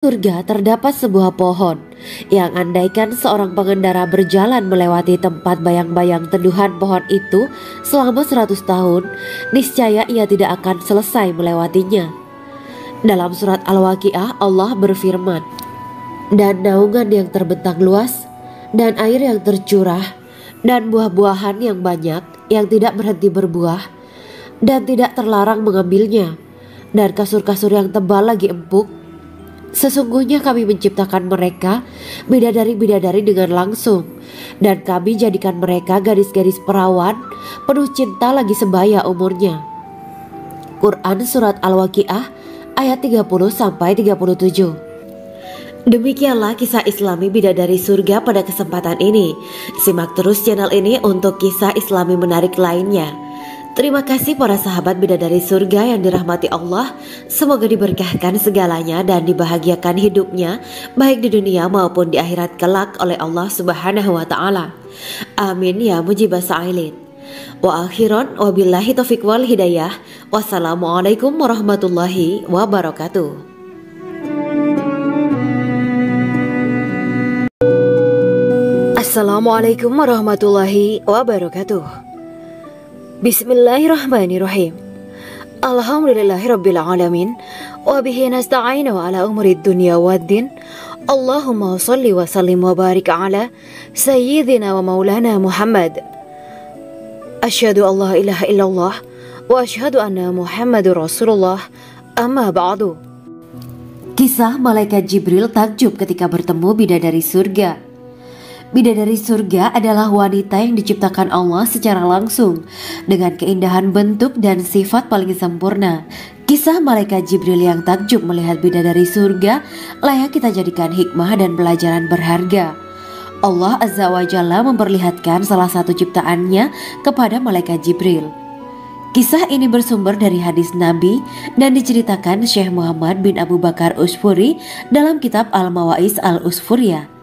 Surga terdapat sebuah pohon yang andaikan seorang pengendara berjalan melewati tempat bayang-bayang teduhan pohon itu selama 100 tahun, niscaya ia tidak akan selesai melewatinya. Dalam surat Al-Waqiah Allah berfirman, "Dan naungan yang terbentang luas, dan air yang tercurah, dan buah-buahan yang banyak yang tidak berhenti berbuah, dan tidak terlarang mengambilnya, dan kasur-kasur yang tebal lagi empuk. Sesungguhnya kami menciptakan mereka bidadari-bidadari dengan langsung, dan kami jadikan mereka gadis-gadis perawan penuh cinta lagi sebaya umurnya." Quran Surat Al-Waqiah ayat 30-37. Demikianlah kisah Islami bidadari surga pada kesempatan ini. Simak terus channel ini untuk kisah Islami menarik lainnya. Terima kasih para sahabat bidadari surga yang dirahmati Allah. Semoga diberkahkan segalanya dan dibahagiakan hidupnya baik di dunia maupun di akhirat kelak oleh Allah Subhanahu wa taala. Amin ya mujibah sa'ilin. Wa akhiran wabillahi taufiq wal hidayah. Wassalamualaikum warahmatullahi wabarakatuh. Assalamualaikum warahmatullahi wabarakatuh. Bismillahirrahmanirrahim. Alhamdulillahirabbil alamin wa bihi nasta'inu ala umuri dunya waddin. Allahumma shalli wa sallim wa barik ala sayyidina wa maulana Muhammad. Asyhadu an la ilaha illallah wa asyhadu anna Muhammadur Rasulullah. Amma ba'du. Kisah malaikat Jibril takjub ketika bertemu bidadari surga. Bidadari surga adalah wanita yang diciptakan Allah secara langsung dengan keindahan bentuk dan sifat paling sempurna. Kisah malaikat Jibril yang takjub melihat bidadari surga layak kita jadikan hikmah dan pelajaran berharga. Allah Azza wa Jalla memperlihatkan salah satu ciptaannya kepada malaikat Jibril. Kisah ini bersumber dari hadis Nabi dan diceritakan Syekh Muhammad bin Abu Bakar Usfuri dalam kitab Al-Mawaiz Al-Usfuriyah.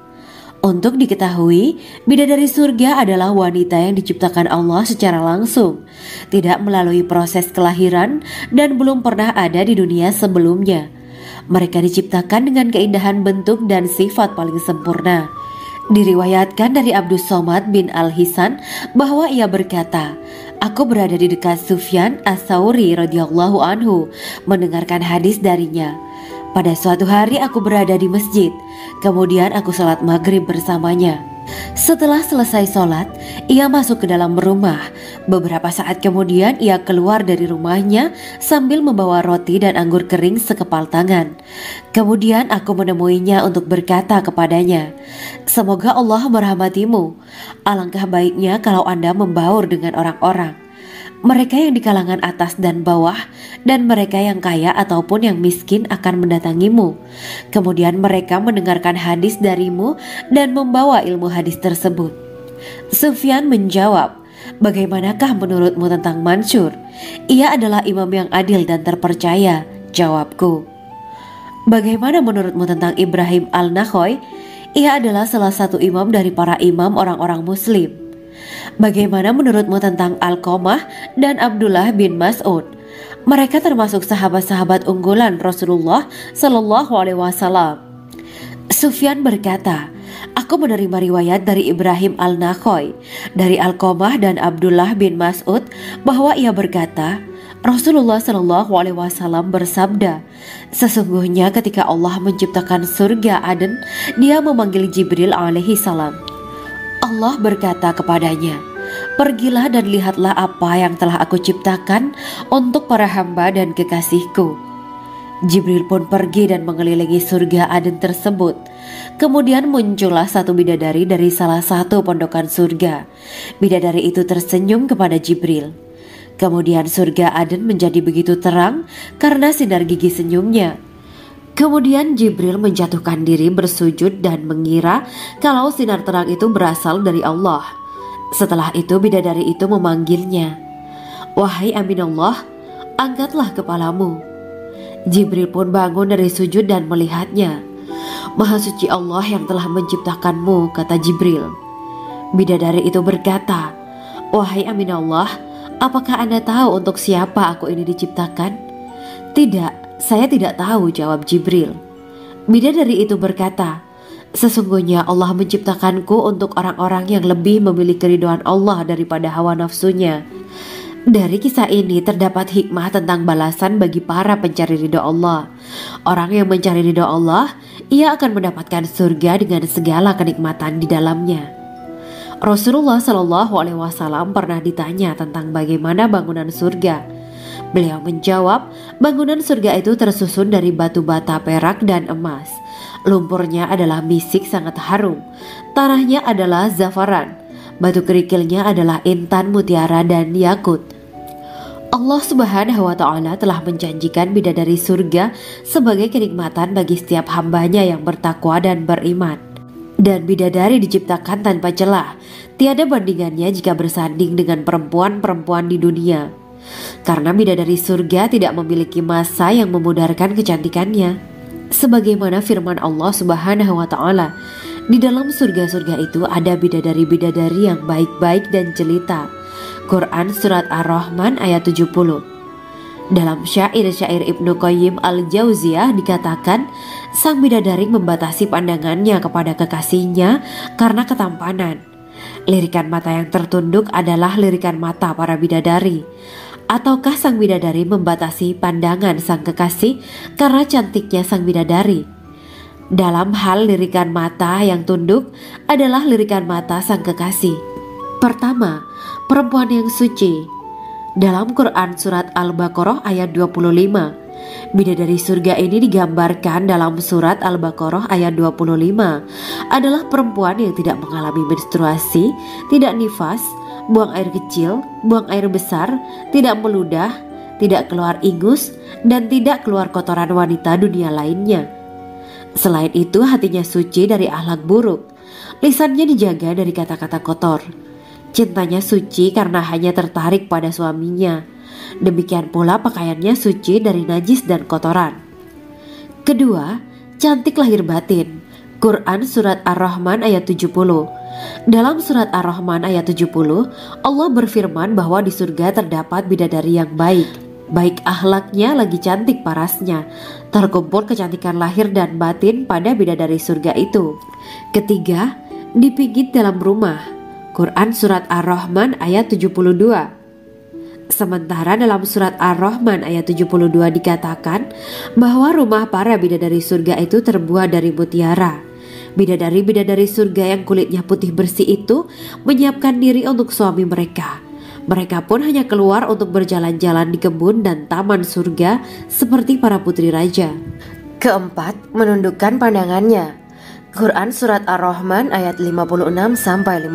Untuk diketahui, bidadari surga adalah wanita yang diciptakan Allah secara langsung, tidak melalui proses kelahiran dan belum pernah ada di dunia sebelumnya. Mereka diciptakan dengan keindahan bentuk dan sifat paling sempurna. Diriwayatkan dari Abdus Somad bin Al-Hisan bahwa ia berkata, "Aku berada di dekat Sufyan As-Tsauri radhiyallahu anhu mendengarkan hadis darinya. Pada suatu hari aku berada di masjid, kemudian aku sholat maghrib bersamanya. Setelah selesai sholat, ia masuk ke dalam rumah. Beberapa saat kemudian ia keluar dari rumahnya sambil membawa roti dan anggur kering sekepal tangan. Kemudian aku menemuinya untuk berkata kepadanya, 'Semoga Allah merahmatimu. Alangkah baiknya kalau Anda membaur dengan orang-orang, mereka yang di kalangan atas dan bawah, dan mereka yang kaya ataupun yang miskin akan mendatangimu. Kemudian mereka mendengarkan hadis darimu dan membawa ilmu hadis tersebut.' Sufyan menjawab, 'Bagaimanakah menurutmu tentang Mansur? Ia adalah imam yang adil dan terpercaya.' Jawabku, 'Bagaimana menurutmu tentang Ibrahim Al-Nakhoy? Ia adalah salah satu imam dari para imam orang-orang muslim.' Bagaimana menurutmu tentang Alqamah dan Abdullah bin Mas'ud? Mereka termasuk sahabat-sahabat unggulan Rasulullah Sallallahu Alaihi Wasallam.' Sufyan berkata, 'Aku menerima riwayat dari Ibrahim Al-Nakhoy, dari Alqamah dan Abdullah bin Mas'ud bahwa ia berkata, Rasulullah Sallallahu Alaihi Wasallam bersabda, sesungguhnya ketika Allah menciptakan surga Aden, Dia memanggil Jibril alaihi salam. Allah berkata kepadanya, pergilah dan lihatlah apa yang telah aku ciptakan untuk para hamba dan kekasihku. Jibril pun pergi dan mengelilingi surga Aden tersebut. Kemudian muncullah satu bidadari dari salah satu pondokan surga. Bidadari itu tersenyum kepada Jibril. Kemudian surga Aden menjadi begitu terang karena sinar gigi senyumnya. Kemudian Jibril menjatuhkan diri bersujud dan mengira kalau sinar terang itu berasal dari Allah. Setelah itu bidadari itu memanggilnya, wahai Aminullah, angkatlah kepalamu. Jibril pun bangun dari sujud dan melihatnya. Maha suci Allah yang telah menciptakanmu, kata Jibril. Bidadari itu berkata, wahai Aminullah, apakah Anda tahu untuk siapa aku ini diciptakan? Tidak, saya tidak tahu, jawab Jibril. Bidadari itu berkata, "Sesungguhnya Allah menciptakanku untuk orang-orang yang lebih memilih keridhaan Allah daripada hawa nafsunya." Dari kisah ini terdapat hikmah tentang balasan bagi para pencari ridho Allah. Orang yang mencari ridho Allah, ia akan mendapatkan surga dengan segala kenikmatan di dalamnya. Rasulullah Shallallahu Alaihi Wasallam pernah ditanya tentang bagaimana bangunan surga. Beliau menjawab, bangunan surga itu tersusun dari batu bata, perak, dan emas. Lumpurnya adalah misik sangat harum, tanahnya adalah zafaran, batu kerikilnya adalah intan, mutiara, dan yakut. Allah Subhanahu wa Ta'ala telah menjanjikan bidadari surga sebagai kenikmatan bagi setiap hambanya yang bertakwa dan beriman. Dan bidadari diciptakan tanpa celah, tiada bandingannya jika bersanding dengan perempuan-perempuan di dunia. Karena bidadari surga tidak memiliki masa yang memudarkan kecantikannya. Sebagaimana firman Allah Subhanahu wa Ta'ala, di dalam surga-surga itu ada bidadari-bidadari yang baik-baik dan jelita. Quran Surat Ar-Rahman ayat 70. Dalam syair-syair Ibnu Qayyim Al-Jauziyah dikatakan, sang bidadari membatasi pandangannya kepada kekasihnya karena ketampanan. Lirikan mata yang tertunduk adalah lirikan mata para bidadari. Ataukah sang bidadari membatasi pandangan sang kekasih karena cantiknya sang bidadari? Dalam hal lirikan mata yang tunduk adalah lirikan mata sang kekasih. Pertama, perempuan yang suci. Dalam Quran Surat Al-Baqarah ayat 25, bidadari surga ini digambarkan dalam Surat Al-Baqarah ayat 25 adalah perempuan yang tidak mengalami menstruasi, tidak nifas, buang air kecil, buang air besar, tidak meludah, tidak keluar ingus, dan tidak keluar kotoran wanita dunia lainnya. Selain itu, hatinya suci dari akhlak buruk, lisannya dijaga dari kata-kata kotor. Cintanya suci karena hanya tertarik pada suaminya. Demikian pula pakaiannya suci dari najis dan kotoran. Kedua, cantik lahir batin. Quran Surat Ar-Rahman ayat 70. Dalam Surat Ar-Rahman ayat 70, Allah berfirman bahwa di surga terdapat bidadari yang baik. Baik akhlaknya lagi cantik parasnya. Terkumpul kecantikan lahir dan batin pada bidadari surga itu. Ketiga, dipijit dalam rumah. Quran Surat Ar-Rahman ayat 72. Sementara dalam Surat Ar-Rahman ayat 72 dikatakan bahwa rumah para bidadari surga itu terbuat dari mutiara. Bidadari-bidadari surga yang kulitnya putih bersih itu menyiapkan diri untuk suami mereka. Mereka pun hanya keluar untuk berjalan-jalan di kebun dan taman surga seperti para putri raja. Keempat, menundukkan pandangannya. Quran Surat Ar-Rahman ayat 56-58.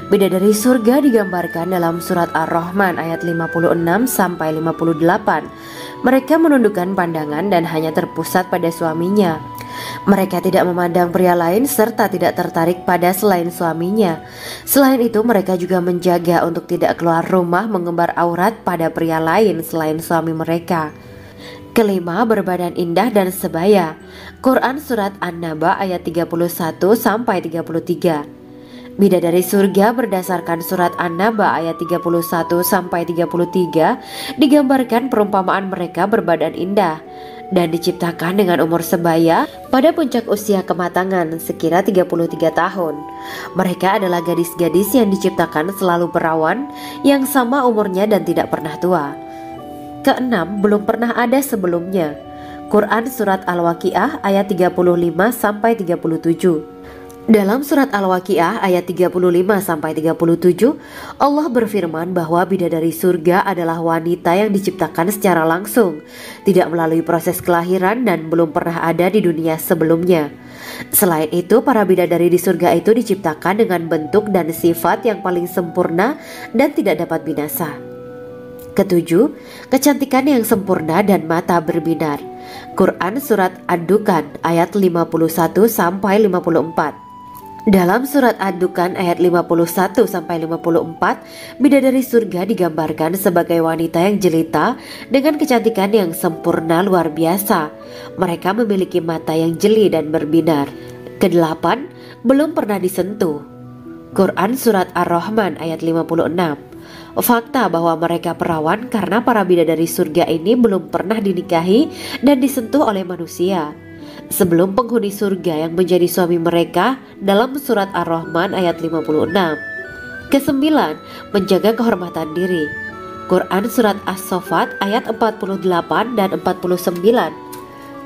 Bidadari surga digambarkan dalam Surat Ar-Rahman ayat 56-58. Mereka menundukkan pandangan dan hanya terpusat pada suaminya. Mereka tidak memandang pria lain serta tidak tertarik pada selain suaminya. Selain itu, mereka juga menjaga untuk tidak keluar rumah mengembar aurat pada pria lain selain suami mereka. Kelima, berbadan indah dan sebaya. Quran Surat An-Naba ayat 31-33. Bidadari surga berdasarkan Surat An-Naba ayat 31-33 digambarkan perumpamaan mereka berbadan indah dan diciptakan dengan umur sebaya pada puncak usia kematangan sekira 33 tahun. Mereka adalah gadis-gadis yang diciptakan selalu perawan yang sama umurnya dan tidak pernah tua. Keenam, belum pernah ada sebelumnya. Quran Surat Al-Waqiah ayat 35-37. Dalam Surat Al-Waqiah ayat 35-37, Allah berfirman bahwa bidadari surga adalah wanita yang diciptakan secara langsung, tidak melalui proses kelahiran dan belum pernah ada di dunia sebelumnya. Selain itu, para bidadari di surga itu diciptakan dengan bentuk dan sifat yang paling sempurna dan tidak dapat binasa. Ketujuh, kecantikan yang sempurna dan mata berbinar. Quran Surat Ad-Dukhan ayat 51-54. Dalam Surat Ad-Dukhan ayat 51-54, bidadari surga digambarkan sebagai wanita yang jelita dengan kecantikan yang sempurna luar biasa. Mereka memiliki mata yang jeli dan berbinar. Kedelapan, belum pernah disentuh. Quran Surat Ar-Rahman ayat 56. Fakta bahwa mereka perawan karena para bidadari surga ini belum pernah dinikahi dan disentuh oleh manusia. sebelum penghuni surga yang menjadi suami mereka dalam surat Ar-Rahman ayat 56. Kesembilan, menjaga kehormatan diri. Quran surat As-Saffat ayat 48 dan 49.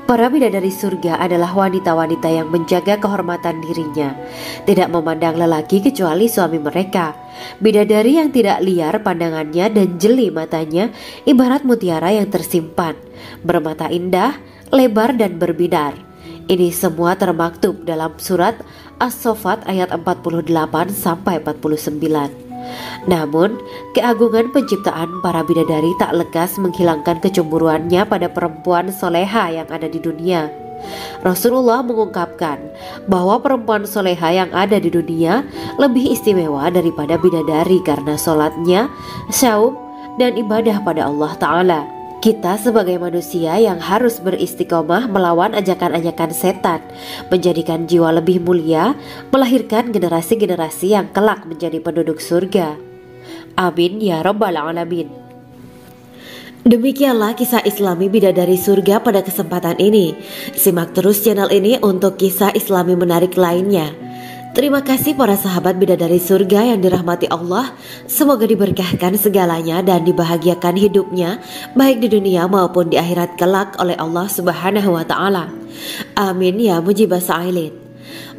Para bidadari surga adalah wanita-wanita yang menjaga kehormatan dirinya, tidak memandang lelaki kecuali suami mereka. Bidadari yang tidak liar pandangannya dan jeli matanya ibarat mutiara yang tersimpan, bermata indah, lebar dan berbinar. Ini semua termaktub dalam surat As-Saffat ayat 48 sampai 49. Namun, keagungan penciptaan para bidadari tak lekas menghilangkan kecemburuannya pada perempuan soleha yang ada di dunia. Rasulullah mengungkapkan bahwa perempuan soleha yang ada di dunia lebih istimewa daripada bidadari karena sholatnya, saum, dan ibadah pada Allah Ta'ala. Kita sebagai manusia yang harus beristiqomah melawan ajakan-ajakan setan, menjadikan jiwa lebih mulia, melahirkan generasi-generasi yang kelak menjadi penduduk surga. Amin ya rabbal alamin. Demikianlah kisah Islami bidadari surga pada kesempatan ini. Simak terus channel ini untuk kisah Islami menarik lainnya. Terima kasih para sahabat bidadari surga yang dirahmati Allah. Semoga diberkahkan segalanya dan dibahagiakan hidupnya, baik di dunia maupun di akhirat kelak oleh Allah Subhanahu wa Ta'ala. Amin ya mujibah sa'ilin.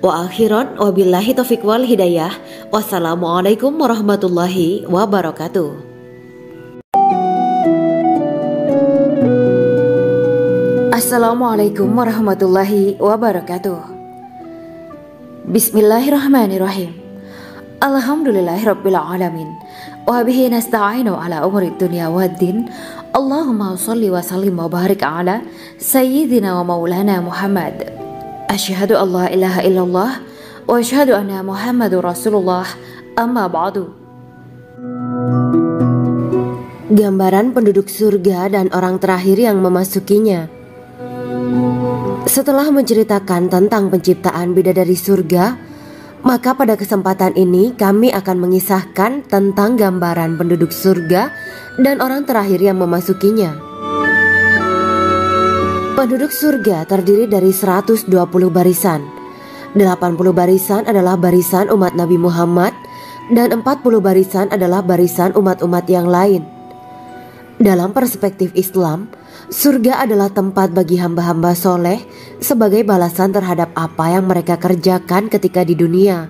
Wa akhiran wabillahi taufiq wal hidayah. Wassalamualaikum warahmatullahi wabarakatuh. Assalamualaikum warahmatullahi wabarakatuh. Bismillahirrahmanirrahim. Alhamdulillahirabbil alamin. Wa bihi nasta'inu ala umuri dunya waddin. Allahumma shalli wa sallim wa barik ala sayyidina wa maulana Muhammad. Asyhadu an la ilaha illallah wa asyhadu anna Muhammadur Rasulullah. Amma ba'du. Gambaran penduduk surga dan orang terakhir yang memasukinya. Setelah menceritakan tentang penciptaan bidadari surga, maka pada kesempatan ini kami akan mengisahkan tentang gambaran penduduk surga dan orang terakhir yang memasukinya. Penduduk surga terdiri dari 120 barisan. 80 barisan adalah barisan umat Nabi Muhammad dan 40 barisan adalah barisan umat-umat yang lain. Dalam perspektif Islam, surga adalah tempat bagi hamba-hamba soleh sebagai balasan terhadap apa yang mereka kerjakan ketika di dunia.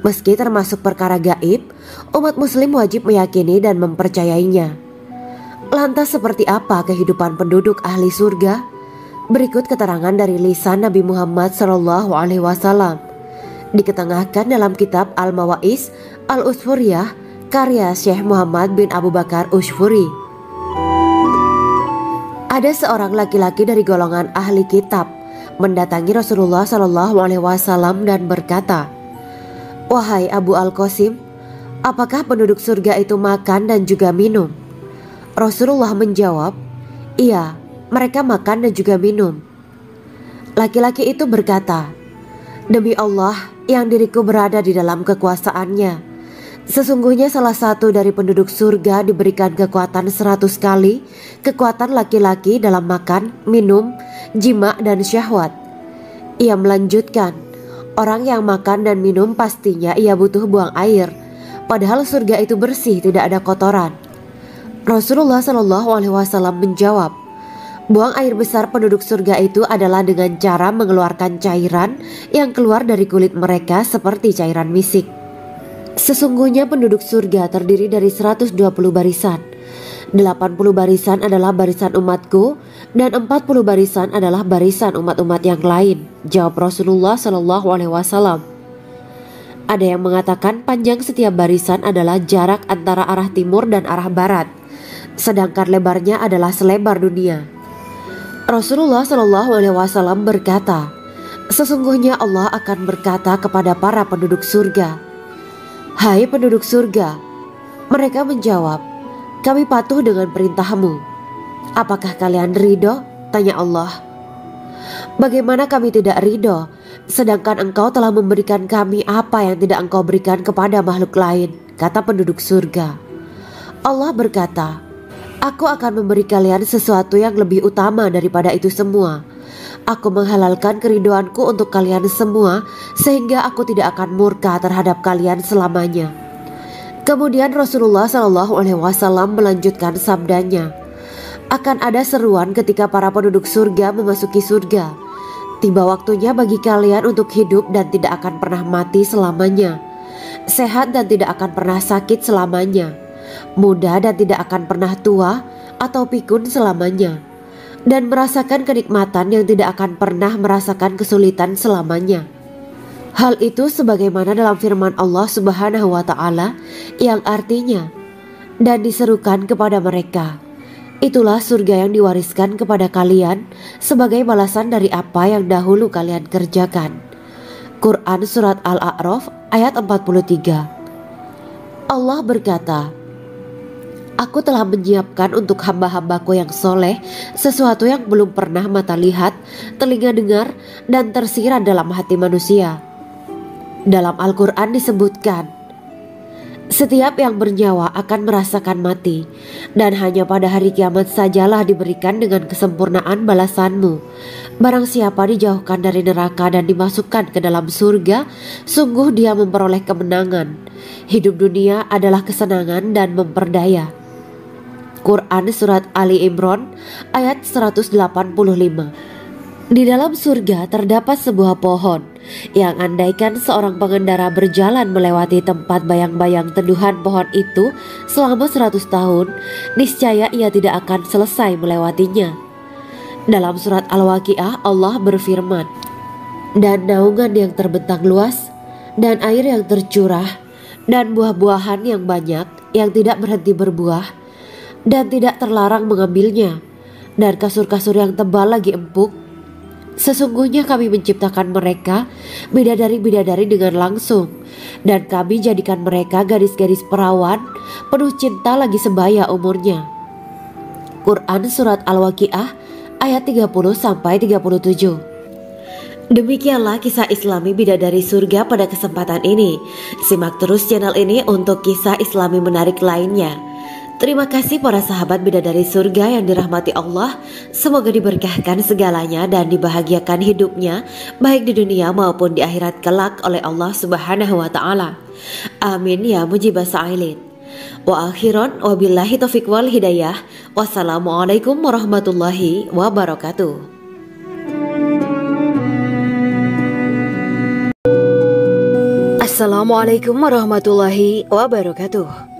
Meski termasuk perkara gaib, umat muslim wajib meyakini dan mempercayainya. Lantas seperti apa kehidupan penduduk ahli surga? Berikut keterangan dari lisan Nabi Muhammad SAW, diketengahkan dalam kitab Al-Mawa'is Al-Usfuriyah karya Syekh Muhammad bin Abu Bakar Ushfuri. Ada seorang laki-laki dari golongan ahli kitab mendatangi Rasulullah SAW dan berkata, "Wahai Abu Al-Qasim, apakah penduduk surga itu makan dan juga minum?" Rasulullah menjawab, "Iya, mereka makan dan juga minum." Laki-laki itu berkata, "Demi Allah yang diriku berada di dalam kekuasaannya, sesungguhnya salah satu dari penduduk surga diberikan kekuatan 100 kali kekuatan laki-laki dalam makan, minum, jima, dan syahwat." Ia melanjutkan, "Orang yang makan dan minum pastinya ia butuh buang air, padahal surga itu bersih, tidak ada kotoran." Rasulullah SAW menjawab, "Buang air besar penduduk surga itu adalah dengan cara mengeluarkan cairan yang keluar dari kulit mereka seperti cairan misik." Sesungguhnya penduduk surga terdiri dari 120 barisan. 80 barisan adalah barisan umatku dan 40 barisan adalah barisan umat-umat yang lain, jawab Rasulullah SAW. Ada yang mengatakan panjang setiap barisan adalah jarak antara arah timur dan arah barat, sedangkan lebarnya adalah selebar dunia. Rasulullah SAW berkata, "Sesungguhnya Allah akan berkata kepada para penduduk surga, 'Hai penduduk surga,' mereka menjawab, 'Kami patuh dengan perintahmu.' 'Apakah kalian ridho?' tanya Allah. 'Bagaimana kami tidak ridho, sedangkan engkau telah memberikan kami apa yang tidak engkau berikan kepada makhluk lain,' kata penduduk surga. Allah berkata, 'Aku akan memberi kalian sesuatu yang lebih utama daripada itu semua. Aku menghalalkan keriduanku untuk kalian semua sehingga aku tidak akan murka terhadap kalian selamanya. Kemudian Rasulullah SAW melanjutkan sabdanya, akan ada seruan ketika para penduduk surga memasuki surga. Tiba waktunya bagi kalian untuk hidup dan tidak akan pernah mati selamanya, sehat dan tidak akan pernah sakit selamanya, muda dan tidak akan pernah tua atau pikun selamanya, dan merasakan kenikmatan yang tidak akan pernah merasakan kesulitan selamanya. Hal itu sebagaimana dalam firman Allah Subhanahu wa Ta'ala yang artinya, dan diserukan kepada mereka, itulah surga yang diwariskan kepada kalian sebagai balasan dari apa yang dahulu kalian kerjakan. Quran Surat Al-A'raf ayat 43. Allah berkata, aku telah menyiapkan untuk hamba-hambaku yang soleh sesuatu yang belum pernah mata lihat, telinga dengar, dan tersirat dalam hati manusia. Dalam Al-Quran disebutkan, setiap yang bernyawa akan merasakan mati, dan hanya pada hari kiamat sajalah diberikan dengan kesempurnaan balasanmu. Barang siapa dijauhkan dari neraka dan dimasukkan ke dalam surga, sungguh dia memperoleh kemenangan. Hidup dunia adalah kesenangan dan memperdaya. Quran Surat Ali Imran ayat 185. Di dalam surga terdapat sebuah pohon yang andaikan seorang pengendara berjalan melewati tempat bayang-bayang teduhan pohon itu selama 100 tahun, niscaya ia tidak akan selesai melewatinya. Dalam surat Al-Waqiah Allah berfirman, dan naungan yang terbentang luas, dan air yang tercurah, dan buah-buahan yang banyak yang tidak berhenti berbuah, dan tidak terlarang mengambilnya, dan kasur-kasur yang tebal lagi empuk. Sesungguhnya kami menciptakan mereka bidadari-bidadari dengan langsung, dan kami jadikan mereka gadis-gadis perawan penuh cinta lagi sebaya umurnya. Quran Surat Al-Waqiah ayat 30-37. Demikianlah kisah Islami bidadari surga pada kesempatan ini. Simak terus channel ini untuk kisah Islami menarik lainnya. Terima kasih para sahabat bidadari surga yang dirahmati Allah. Semoga diberkahkan segalanya dan dibahagiakan hidupnya baik di dunia maupun di akhirat kelak oleh Allah Subhanahu wa Ta'ala. Amin ya mujibah sa'ilin. Wa akhiran wabillahi taufiq wal hidayah. Wassalamualaikum warahmatullahi wabarakatuh. Assalamualaikum warahmatullahi wabarakatuh.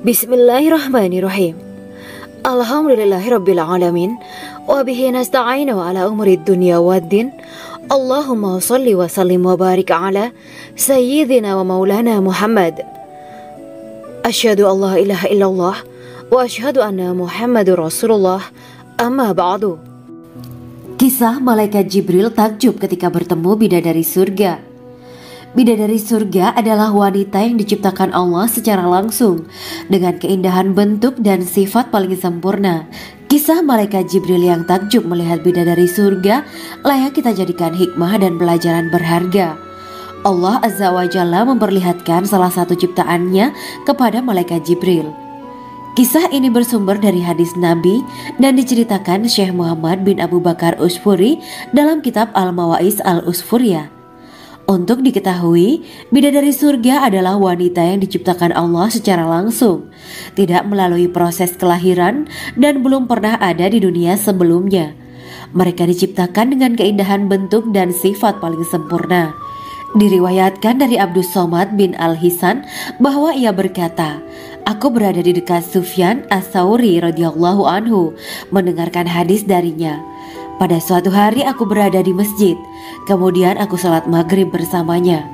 Bismillahirrahmanirrahim. Alhamdulillahirabbil alamin wa bihi nasta'inu ala umuri dunya waddin. Allahumma shalli wa sallim wa barik ala sayyidina wa maulana Muhammad. Asyhadu an la ilaha illallah wa asyhadu anna Muhammadur Rasulullah. Amma ba'du. Kisah malaikat Jibril takjub ketika bertemu bidadari surga. Bidadari surga adalah wanita yang diciptakan Allah secara langsung dengan keindahan bentuk dan sifat paling sempurna. Kisah malaikat Jibril yang takjub melihat bidadari surga layak kita jadikan hikmah dan pelajaran berharga. Allah Azza wa Jalla memperlihatkan salah satu ciptaannya kepada malaikat Jibril. Kisah ini bersumber dari hadis Nabi dan diceritakan Syekh Muhammad bin Abu Bakar Usfuri dalam kitab Al-Mawaiz Al-Usfuriyah. Untuk diketahui, bidadari surga adalah wanita yang diciptakan Allah secara langsung, tidak melalui proses kelahiran dan belum pernah ada di dunia sebelumnya. Mereka diciptakan dengan keindahan bentuk dan sifat paling sempurna. Diriwayatkan dari Abdus Somad bin Al-Hisan bahwa ia berkata, aku berada di dekat Sufyan As-Sauri radhiyallahu anhu mendengarkan hadis darinya. Pada suatu hari aku berada di masjid, kemudian aku sholat maghrib bersamanya.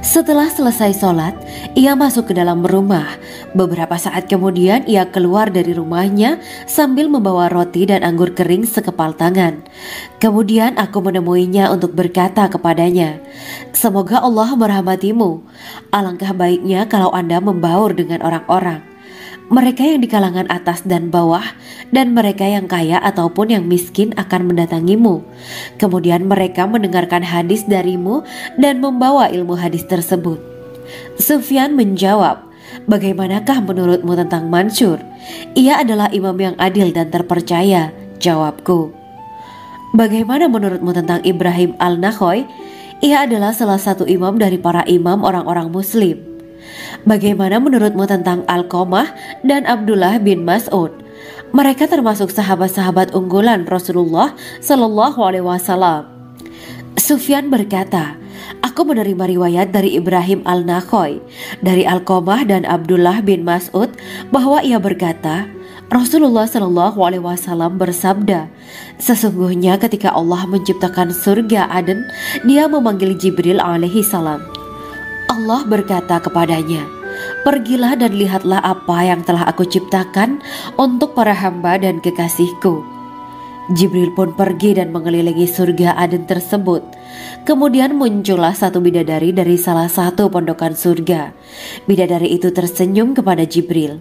Setelah selesai sholat, ia masuk ke dalam rumah. Beberapa saat kemudian ia keluar dari rumahnya sambil membawa roti dan anggur kering sekepal tangan. Kemudian aku menemuinya untuk berkata kepadanya, semoga Allah merahmatimu. Alangkah baiknya kalau Anda membaur dengan orang-orang. Mereka yang di kalangan atas dan bawah, dan mereka yang kaya ataupun yang miskin akan mendatangimu. Kemudian mereka mendengarkan hadis darimu dan membawa ilmu hadis tersebut. Sufyan menjawab, bagaimanakah menurutmu tentang Mansur? Ia adalah imam yang adil dan terpercaya, jawabku. Bagaimana menurutmu tentang Ibrahim al-Nakhoy? Ia adalah salah satu imam dari para imam orang-orang muslim. Bagaimana menurutmu tentang Alqamah dan Abdullah bin Mas'ud? Mereka termasuk sahabat-sahabat unggulan Rasulullah Shallallahu Alaihi Wasallam. Sufyan berkata, aku menerima riwayat dari Ibrahim al-Nakhoy, dari Alqamah dan Abdullah bin Mas'ud bahwa ia berkata, Rasulullah Shallallahu Alaihi Wasallam bersabda, sesungguhnya ketika Allah menciptakan surga Aden, Dia memanggil Jibril alaihi salam. Allah berkata kepadanya, pergilah dan lihatlah apa yang telah aku ciptakan untuk para hamba dan kekasihku. Jibril pun pergi dan mengelilingi surga Aden tersebut. Kemudian muncullah satu bidadari dari salah satu pondokan surga. Bidadari itu tersenyum kepada Jibril.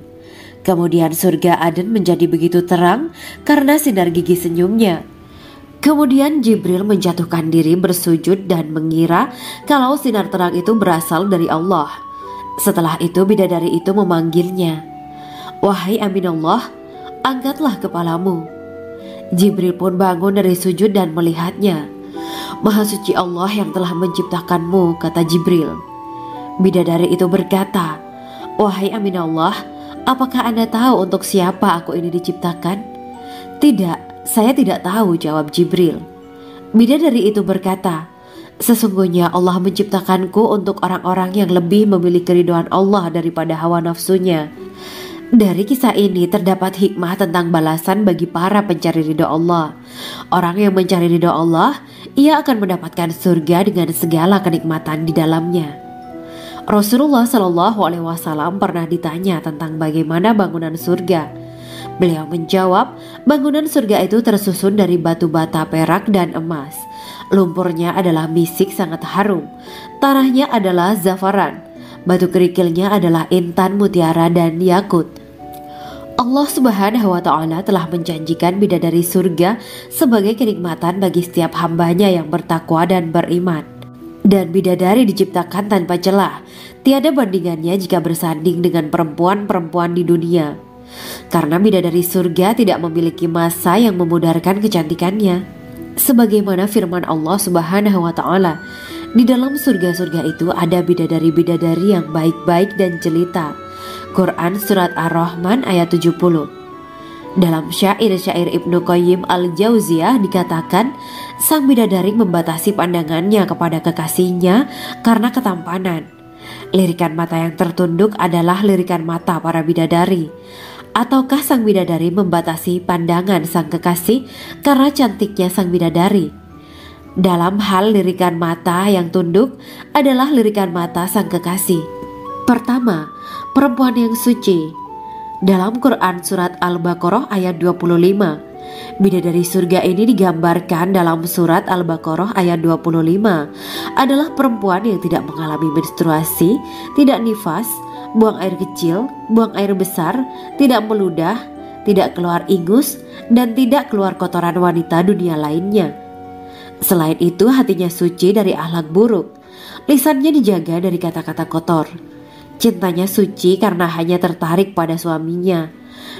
Kemudian surga Aden menjadi begitu terang karena sinar gigi senyumnya. Kemudian Jibril menjatuhkan diri bersujud dan mengira kalau sinar terang itu berasal dari Allah. Setelah itu bidadari itu memanggilnya, wahai Aminullah, angkatlah kepalamu. Jibril pun bangun dari sujud dan melihatnya. Maha suci Allah yang telah menciptakanmu, kata Jibril. Bidadari itu berkata, wahai Aminullah, apakah Anda tahu untuk siapa aku ini diciptakan? Tidak, saya tidak tahu, jawab Jibril. Bidadari itu berkata, sesungguhnya Allah menciptakanku untuk orang-orang yang lebih memilih keridhaan Allah daripada hawa nafsunya. Dari kisah ini terdapat hikmah tentang balasan bagi para pencari ridho Allah. Orang yang mencari ridho Allah, ia akan mendapatkan surga dengan segala kenikmatan di dalamnya. Rasulullah Shallallahu Alaihi Wasallam pernah ditanya tentang bagaimana bangunan surga. Beliau menjawab, bangunan surga itu tersusun dari batu bata, perak, dan emas. Lumpurnya adalah misik sangat harum, tanahnya adalah zafaran, batu kerikilnya adalah intan, mutiara, dan yakut. Allah Subhanahu wa Ta'ala telah menjanjikan bidadari surga sebagai kenikmatan bagi setiap hambanya yang bertakwa dan beriman. Dan bidadari diciptakan tanpa celah, tiada bandingannya jika bersanding dengan perempuan-perempuan di dunia. Karena bidadari surga tidak memiliki masa yang memudarkan kecantikannya. Sebagaimana firman Allah Subhanahu wa Ta'ala, di dalam surga-surga itu ada bidadari-bidadari yang baik-baik dan jelita. Quran Surat Ar-Rahman ayat 70. Dalam syair-syair Ibnu Qayyim al-Jauziyah dikatakan, sang bidadari membatasi pandangannya kepada kekasihnya karena ketampanan. Lirikan mata yang tertunduk adalah lirikan mata para bidadari. Ataukah sang bidadari membatasi pandangan sang kekasih karena cantiknya sang bidadari? Dalam hal lirikan mata yang tunduk adalah lirikan mata sang kekasih. Pertama, perempuan yang suci. Dalam Quran Surat Al-Baqarah ayat 25, bidadari surga ini digambarkan dalam Surat Al-Baqarah ayat 25 adalah perempuan yang tidak mengalami menstruasi, tidak nifas, buang air kecil, buang air besar, tidak meludah, tidak keluar ingus, dan tidak keluar kotoran wanita dunia lainnya. Selain itu, hatinya suci dari akhlak buruk, lisannya dijaga dari kata-kata kotor. Cintanya suci karena hanya tertarik pada suaminya.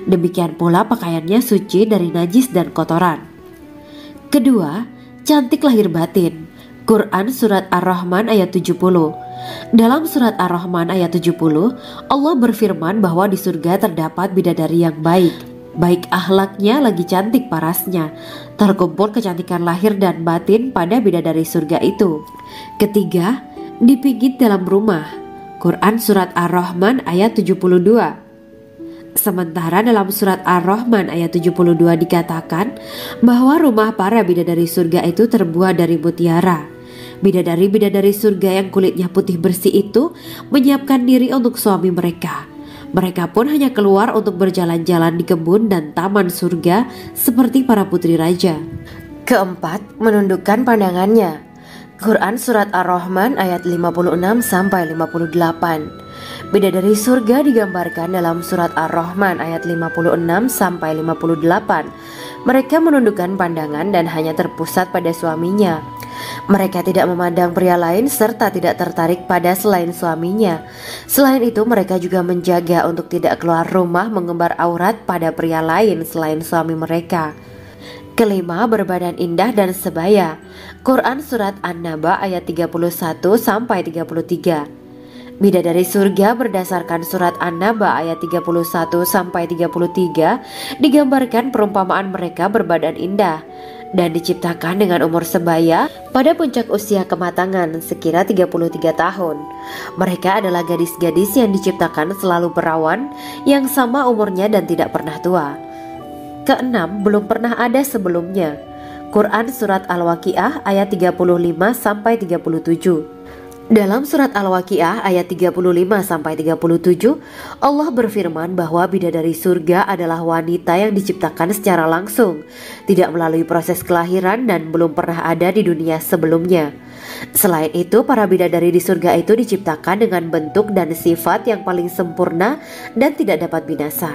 Demikian pula pakaiannya suci dari najis dan kotoran. Kedua, cantik lahir batin. Quran Surat Ar-Rahman ayat 70. Dalam Surat Ar-Rahman ayat 70, Allah berfirman bahwa di surga terdapat bidadari yang baik. Baik akhlaknya lagi cantik parasnya. Terkumpul kecantikan lahir dan batin pada bidadari surga itu. Ketiga, dipijit dalam rumah. Quran Surat Ar-Rahman ayat 72. Sementara dalam Surat Ar-Rahman ayat 72 dikatakan bahwa rumah para bidadari surga itu terbuat dari mutiara. Bidadari-bidadari surga yang kulitnya putih bersih itu menyiapkan diri untuk suami mereka. Mereka pun hanya keluar untuk berjalan-jalan di kebun dan taman surga seperti para putri raja. Keempat, menundukkan pandangannya. Quran Surat Ar-Rahman ayat 56-58. Bidadari surga digambarkan dalam Surat Ar-Rahman ayat 56-58. Mereka menundukkan pandangan dan hanya terpusat pada suaminya. Mereka tidak memandang pria lain serta tidak tertarik pada selain suaminya. Selain itu, mereka juga menjaga untuk tidak keluar rumah mengembar aurat pada pria lain selain suami mereka. Kelima, berbadan indah dan sebaya. Quran Surat An-Naba ayat 31-33. Bidadari surga berdasarkan Surat An-Naba ayat 31-33 digambarkan perumpamaan mereka berbadan indah dan diciptakan dengan umur sebaya pada puncak usia kematangan sekira 33 tahun. Mereka adalah gadis-gadis yang diciptakan selalu perawan yang sama umurnya dan tidak pernah tua. Keenam, belum pernah ada sebelumnya. Quran Surat Al-Waqiah ayat 35-37. Dalam surat Al-Waqiah ayat 35-37, Allah berfirman bahwa bidadari surga adalah wanita yang diciptakan secara langsung, tidak melalui proses kelahiran dan belum pernah ada di dunia sebelumnya. Selain itu, para bidadari di surga itu diciptakan dengan bentuk dan sifat yang paling sempurna dan tidak dapat binasa.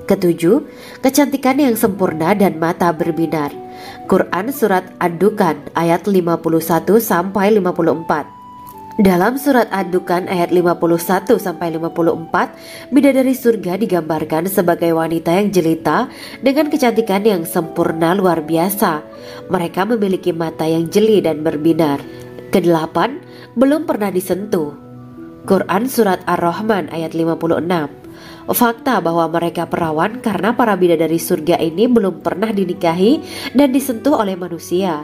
Ketujuh, kecantikan yang sempurna dan mata berbinar. Quran Surat Ad-Dukhan ayat 51-54. Dalam surat Ad-Dukhan ayat 51-54, bidadari surga digambarkan sebagai wanita yang jelita dengan kecantikan yang sempurna luar biasa. Mereka memiliki mata yang jeli dan berbinar. Kedelapan, belum pernah disentuh. Quran Surat Ar-Rahman ayat 56. Fakta bahwa mereka perawan karena para bidadari surga ini belum pernah dinikahi dan disentuh oleh manusia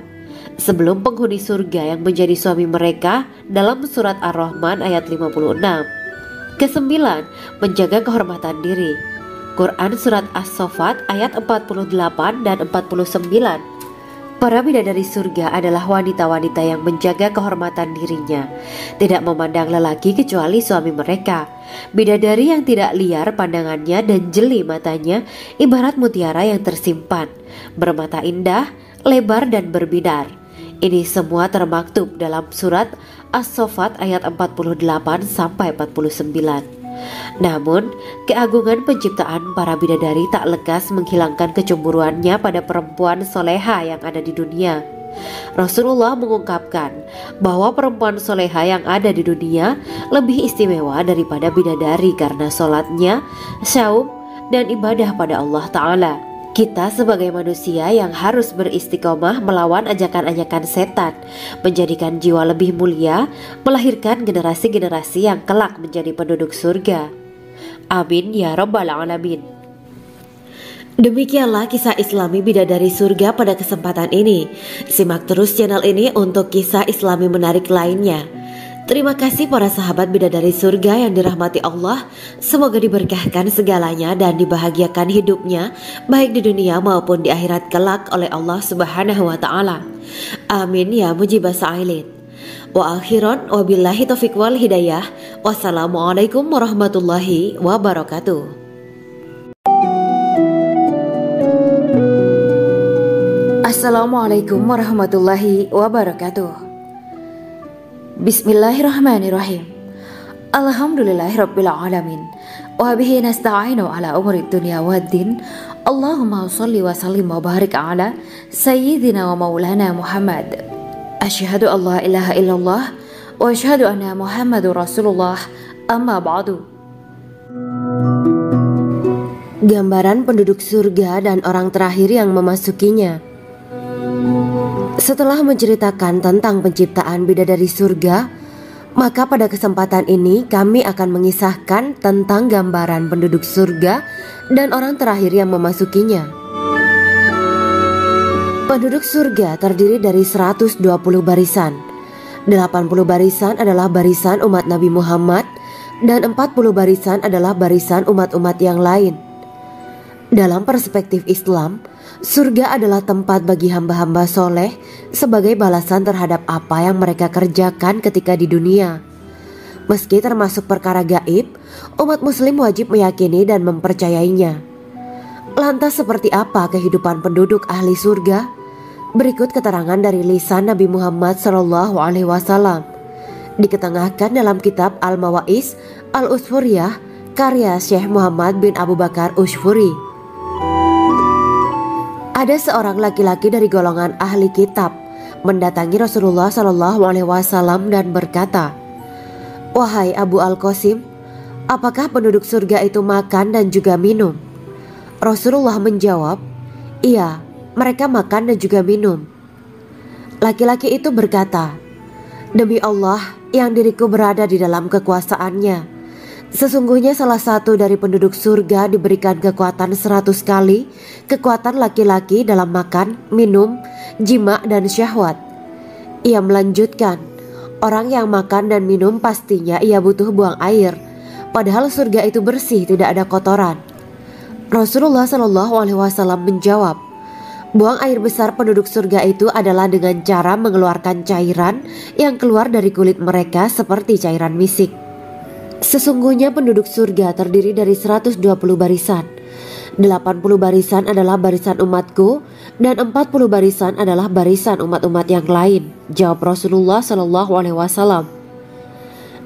sebelum penghuni surga yang menjadi suami mereka dalam surat Ar-Rahman ayat 56. Kesembilan, menjaga kehormatan diri. Quran Surat As-Saffat ayat 48 dan 49. Para bidadari surga adalah wanita-wanita yang menjaga kehormatan dirinya, tidak memandang lelaki kecuali suami mereka. Bidadari yang tidak liar pandangannya dan jeli matanya ibarat mutiara yang tersimpan, bermata indah, lebar dan berbinar. Ini semua termaktub dalam surat As-Saffat ayat 48-49. Namun, keagungan penciptaan para bidadari tak lekas menghilangkan kecemburuannya pada perempuan soleha yang ada di dunia. Rasulullah mengungkapkan bahwa perempuan soleha yang ada di dunia lebih istimewa daripada bidadari karena sholatnya, syaum, dan ibadah pada Allah Ta'ala. Kita sebagai manusia yang harus beristiqomah melawan ajakan-ajakan setan, menjadikan jiwa lebih mulia, melahirkan generasi-generasi yang kelak menjadi penduduk surga. Amin ya Rabbal Alamin. Demikianlah kisah Islami bidadari surga pada kesempatan ini. Simak terus channel ini untuk kisah Islami menarik lainnya. Terima kasih para sahabat bidadari surga yang dirahmati Allah. Semoga diberkahkan segalanya dan dibahagiakan hidupnya baik di dunia maupun di akhirat kelak oleh Allah Subhanahu wa Ta'ala. Amin ya mujibah sa'ilin. Wa akhiran wabillahi taufiq wal hidayah. Wassalamualaikum warahmatullahi wabarakatuh. Assalamualaikum warahmatullahi wabarakatuh. Bismillahirrahmanirrahim. Alhamdulillahirabbil alamin. Wa bihi nasta'inu ala umuri dunya waddin. Allahumma shalli wa sallim wa barik ala sayyidina wa maulana Muhammad. Asyhadu an la ilaha illallah wa asyhadu anna Muhammadur Rasulullah. Amma ba'du. Gambaran penduduk surga dan orang terakhir yang memasukinya. Setelah menceritakan tentang penciptaan bidadari surga, maka pada kesempatan ini kami akan mengisahkan tentang gambaran penduduk surga dan orang terakhir yang memasukinya. Penduduk surga terdiri dari 120 barisan. 80 barisan adalah barisan umat Nabi Muhammad dan 40 barisan adalah barisan umat-umat yang lain. Dalam perspektif Islam, surga adalah tempat bagi hamba-hamba soleh sebagai balasan terhadap apa yang mereka kerjakan ketika di dunia. Meski termasuk perkara gaib, umat muslim wajib meyakini dan mempercayainya. Lantas seperti apa kehidupan penduduk ahli surga? Berikut keterangan dari lisan Nabi Muhammad SAW, diketengahkan dalam kitab Al-Mawa'is Al-Usfuriyah karya Syekh Muhammad bin Abu Bakar Ushfuri. Ada seorang laki-laki dari golongan ahli kitab mendatangi Rasulullah SAW dan berkata, "Wahai Abu Al-Qasim, apakah penduduk surga itu makan dan juga minum?" Rasulullah menjawab, "Iya, mereka makan dan juga minum. Laki-laki itu berkata, "Demi Allah yang diriku berada di dalam kekuasaannya, sesungguhnya salah satu dari penduduk surga diberikan kekuatan 100 kali kekuatan laki-laki dalam makan, minum, jima dan syahwat." Ia melanjutkan, "Orang yang makan dan minum pastinya ia butuh buang air, padahal surga itu bersih, tidak ada kotoran." Rasulullah Shallallahu Alaihi Wasallam menjawab, "Buang air besar penduduk surga itu adalah dengan cara mengeluarkan cairan yang keluar dari kulit mereka seperti cairan misik. Sesungguhnya penduduk surga terdiri dari 120 barisan. 80 barisan adalah barisan umatku dan 40 barisan adalah barisan umat-umat yang lain," jawab Rasulullah Shallallahu Alaihi Wasallam.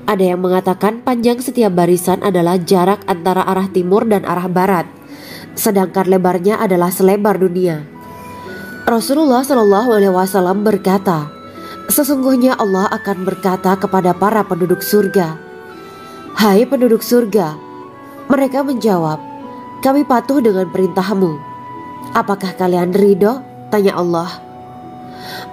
Ada yang mengatakan panjang setiap barisan adalah jarak antara arah timur dan arah barat, sedangkan lebarnya adalah selebar dunia. Rasulullah Shallallahu Alaihi Wasallam berkata, "Sesungguhnya Allah akan berkata kepada para penduduk surga, 'Hai penduduk surga,' mereka menjawab, 'Kami patuh dengan perintahmu.' 'Apakah kalian ridho?' tanya Allah.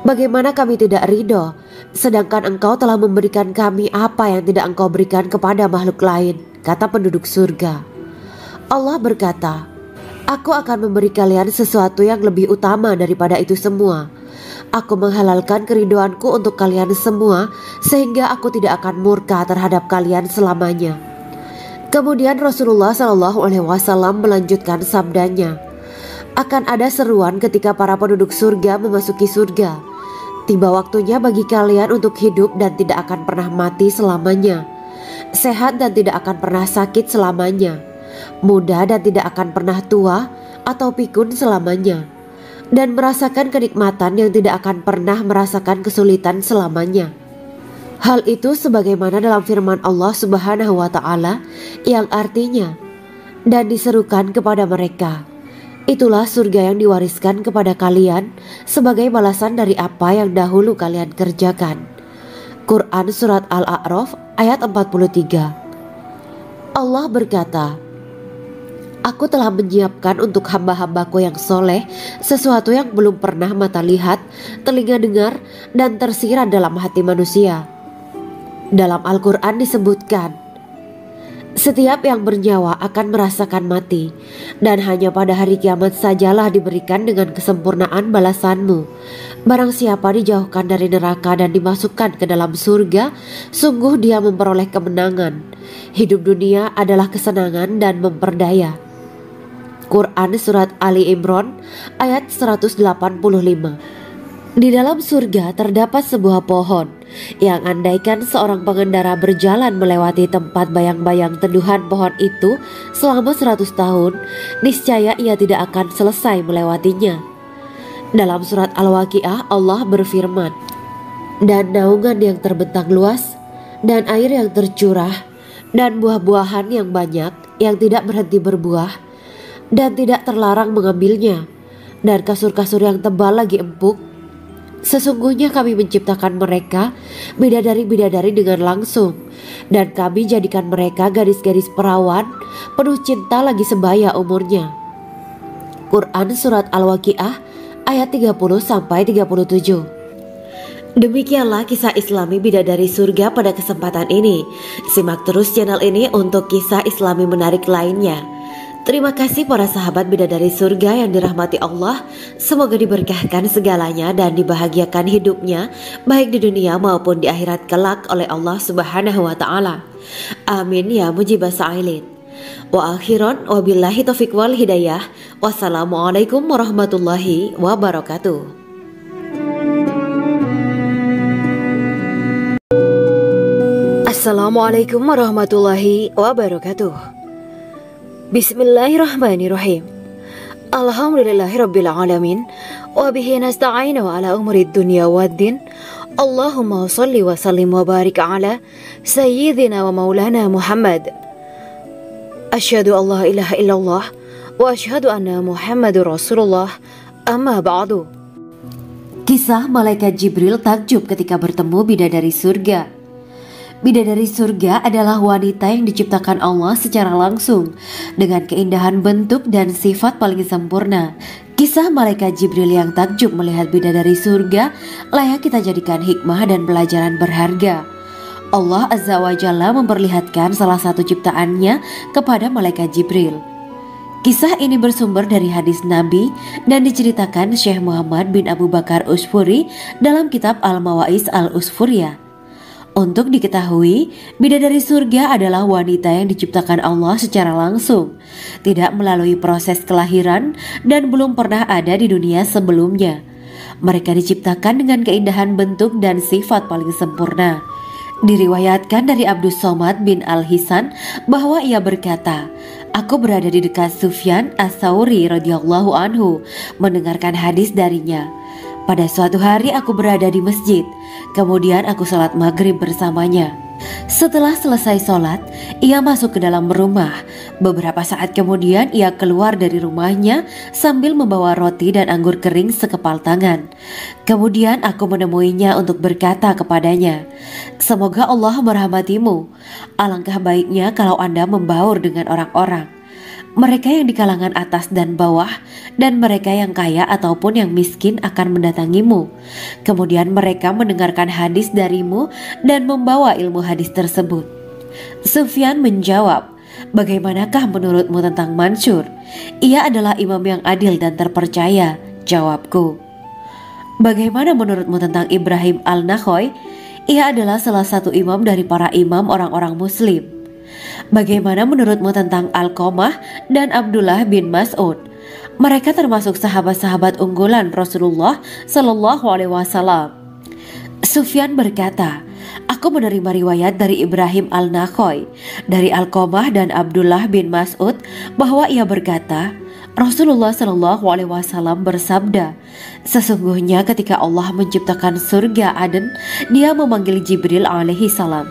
'Bagaimana kami tidak ridho, sedangkan engkau telah memberikan kami apa yang tidak engkau berikan kepada makhluk lain,' kata penduduk surga. Allah berkata, 'Aku akan memberi kalian sesuatu yang lebih utama daripada itu semua. Aku menghalalkan keridoanku untuk kalian semua sehingga aku tidak akan murka terhadap kalian selamanya.'" Kemudian Rasulullah Shallallahu Alaihi Wasallam melanjutkan sabdanya, "Akan ada seruan ketika para penduduk surga memasuki surga. Tiba waktunya bagi kalian untuk hidup dan tidak akan pernah mati selamanya, sehat dan tidak akan pernah sakit selamanya, muda dan tidak akan pernah tua atau pikun selamanya, dan merasakan kenikmatan yang tidak akan pernah merasakan kesulitan selamanya." Hal itu sebagaimana dalam firman Allah Subhanahu wa Ta'ala yang artinya, "Dan diserukan kepada mereka, itulah surga yang diwariskan kepada kalian sebagai balasan dari apa yang dahulu kalian kerjakan." Quran Surat Al-A'raf ayat 43. Allah berkata, "Aku telah menyiapkan untuk hamba-hambaku yang soleh sesuatu yang belum pernah mata lihat, telinga dengar, dan tersirat dalam hati manusia." Dalam Al-Quran disebutkan, "Setiap yang bernyawa akan merasakan mati, dan hanya pada hari kiamat sajalah diberikan dengan kesempurnaan balasanmu. Barang siapa dijauhkan dari neraka dan dimasukkan ke dalam surga, sungguh dia memperoleh kemenangan. Hidup dunia adalah kesenangan dan memperdaya." Quran Surat Ali Imran ayat 185. Di dalam surga terdapat sebuah pohon yang andaikan seorang pengendara berjalan melewati tempat bayang-bayang teduhan pohon itu selama 100 tahun, niscaya ia tidak akan selesai melewatinya. Dalam surat Al-Waqiah Allah berfirman, "Dan naungan yang terbentang luas, dan air yang tercurah, dan buah-buahan yang banyak yang tidak berhenti berbuah, dan tidak terlarang mengambilnya, dan kasur-kasur yang tebal lagi empuk. Sesungguhnya kami menciptakan mereka bidadari-bidadari dengan langsung, dan kami jadikan mereka gadis-gadis perawan penuh cinta lagi sebaya umurnya." Quran Surat Al-Waqiah ayat 30-37. Demikianlah kisah Islami bidadari surga pada kesempatan ini. Simak terus channel ini untuk kisah Islami menarik lainnya. Terima kasih para sahabat bidadari surga yang dirahmati Allah. Semoga diberkahkan segalanya dan dibahagiakan hidupnya baik di dunia maupun di akhirat kelak oleh Allah Subhanahu wa Ta'ala. Amin ya mujibah sa'ilin. Wa akhiran wabillahi taufiq wal hidayah. Wassalamualaikum warahmatullahi wabarakatuh. Assalamualaikum warahmatullahi wabarakatuh. Bismillahirrahmanirrahim. Alhamdulillahirabbil alamin wa bihi nasta'inu ala umuri dunya waddin. Allahumma shalli wa sallim wa barik ala sayyidina wa maulana Muhammad. Asyhadu an la ilaha illallah wa asyhadu anna Muhammadur Rasulullah. Amma ba'du. Kisah malaikat Jibril takjub ketika bertemu bidadari surga. Bidadari surga adalah wanita yang diciptakan Allah secara langsung dengan keindahan bentuk dan sifat paling sempurna. Kisah malaikat Jibril yang takjub melihat bidadari surga layak kita jadikan hikmah dan pelajaran berharga. Allah Azza wa Jalla memperlihatkan salah satu ciptaannya kepada malaikat Jibril. Kisah ini bersumber dari hadis Nabi dan diceritakan Syekh Muhammad bin Abu Bakar Usfuri dalam kitab Al-Mawaiz Al-Usfuriyah. Untuk diketahui, bidadari surga adalah wanita yang diciptakan Allah secara langsung, tidak melalui proses kelahiran dan belum pernah ada di dunia sebelumnya. Mereka diciptakan dengan keindahan bentuk dan sifat paling sempurna. Diriwayatkan dari Abdus Somad bin Al-Hisan bahwa ia berkata, "Aku berada di dekat Sufyan Ats-Tsauri radhiyallahu anhu mendengarkan hadis darinya. Pada suatu hari aku berada di masjid, kemudian aku sholat maghrib bersamanya. Setelah selesai sholat, ia masuk ke dalam rumah. Beberapa saat kemudian ia keluar dari rumahnya sambil membawa roti dan anggur kering sekepal tangan. Kemudian aku menemuinya untuk berkata kepadanya, 'Semoga Allah merahmatimu. Alangkah baiknya kalau Anda membaur dengan orang-orang. Mereka yang di kalangan atas dan bawah, dan mereka yang kaya ataupun yang miskin akan mendatangimu. Kemudian mereka mendengarkan hadis darimu dan membawa ilmu hadis tersebut.' Sufyan menjawab, 'Bagaimanakah menurutmu tentang Mansur? Ia adalah imam yang adil dan terpercaya.' Jawabku, 'Bagaimana menurutmu tentang Ibrahim Al-Nakhoy? Ia adalah salah satu imam dari para imam orang-orang muslim.' 'Bagaimana menurutmu tentang Alqamah dan Abdullah bin Mas'ud? Mereka termasuk sahabat-sahabat unggulan Rasulullah Shallallahu Alaihi Wasallam.' Sufyan berkata, 'Aku menerima riwayat dari Ibrahim Al-Nakhoy, dari Alqamah dan Abdullah bin Mas'ud bahwa ia berkata, Rasulullah Shallallahu Alaihi Wasallam bersabda, sesungguhnya ketika Allah menciptakan surga Aden, Dia memanggil Jibril alaihi salam.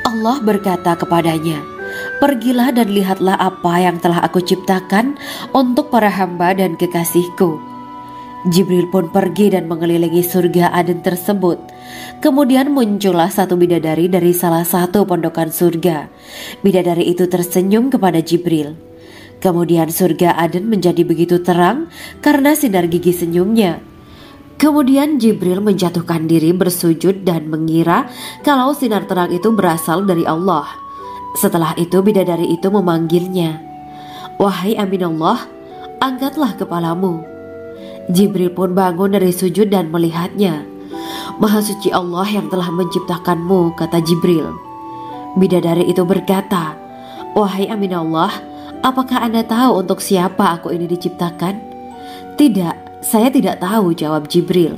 Allah berkata kepadanya, pergilah dan lihatlah apa yang telah aku ciptakan untuk para hamba dan kekasihku. Jibril pun pergi dan mengelilingi surga Aden tersebut. Kemudian muncullah satu bidadari dari salah satu pondokan surga. Bidadari itu tersenyum kepada Jibril. Kemudian surga Aden menjadi begitu terang karena sinar gigi senyumnya. Kemudian Jibril menjatuhkan diri bersujud dan mengira kalau sinar terang itu berasal dari Allah. Setelah itu bidadari itu memanggilnya, wahai Aminullah, angkatlah kepalamu. Jibril pun bangun dari sujud dan melihatnya. Maha suci Allah yang telah menciptakanmu, kata Jibril. Bidadari itu berkata, wahai Aminullah, apakah Anda tahu untuk siapa aku ini diciptakan? Tidak, saya tidak tahu, jawab Jibril.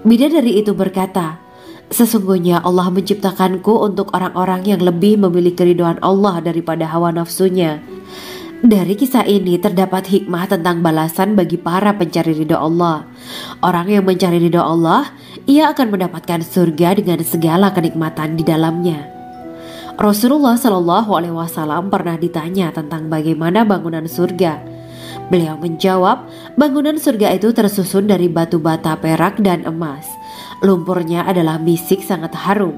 Bidadari itu berkata, sesungguhnya Allah menciptakanku untuk orang-orang yang lebih memilih keridhaan Allah daripada hawa nafsunya. Dari kisah ini terdapat hikmah tentang balasan bagi para pencari ridha Allah. Orang yang mencari ridha Allah, ia akan mendapatkan surga dengan segala kenikmatan di dalamnya. Rasulullah Shallallahu Alaihi Wasallam pernah ditanya tentang bagaimana bangunan surga. Beliau menjawab, bangunan surga itu tersusun dari batu bata, perak, dan emas. Lumpurnya adalah misik sangat harum.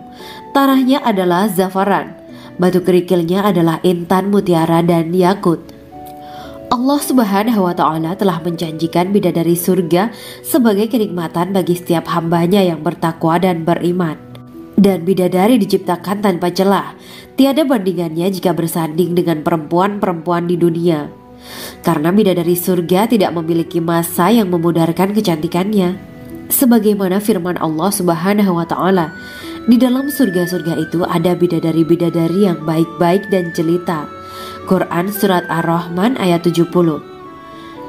Tanahnya adalah zafaran. Batu kerikilnya adalah intan, mutiara, dan yakut. Allah Subhanahu wa Ta'ala telah menjanjikan bidadari surga sebagai kenikmatan bagi setiap hambanya yang bertakwa dan beriman. Dan bidadari diciptakan tanpa celah, tiada bandingannya jika bersanding dengan perempuan-perempuan di dunia. Karena bidadari surga tidak memiliki masa yang memudarkan kecantikannya. Sebagaimana firman Allah Subhanahu wa Ta'ala, di dalam surga-surga itu ada bidadari-bidadari yang baik-baik dan jelita. Quran Surat Ar-Rahman ayat 70.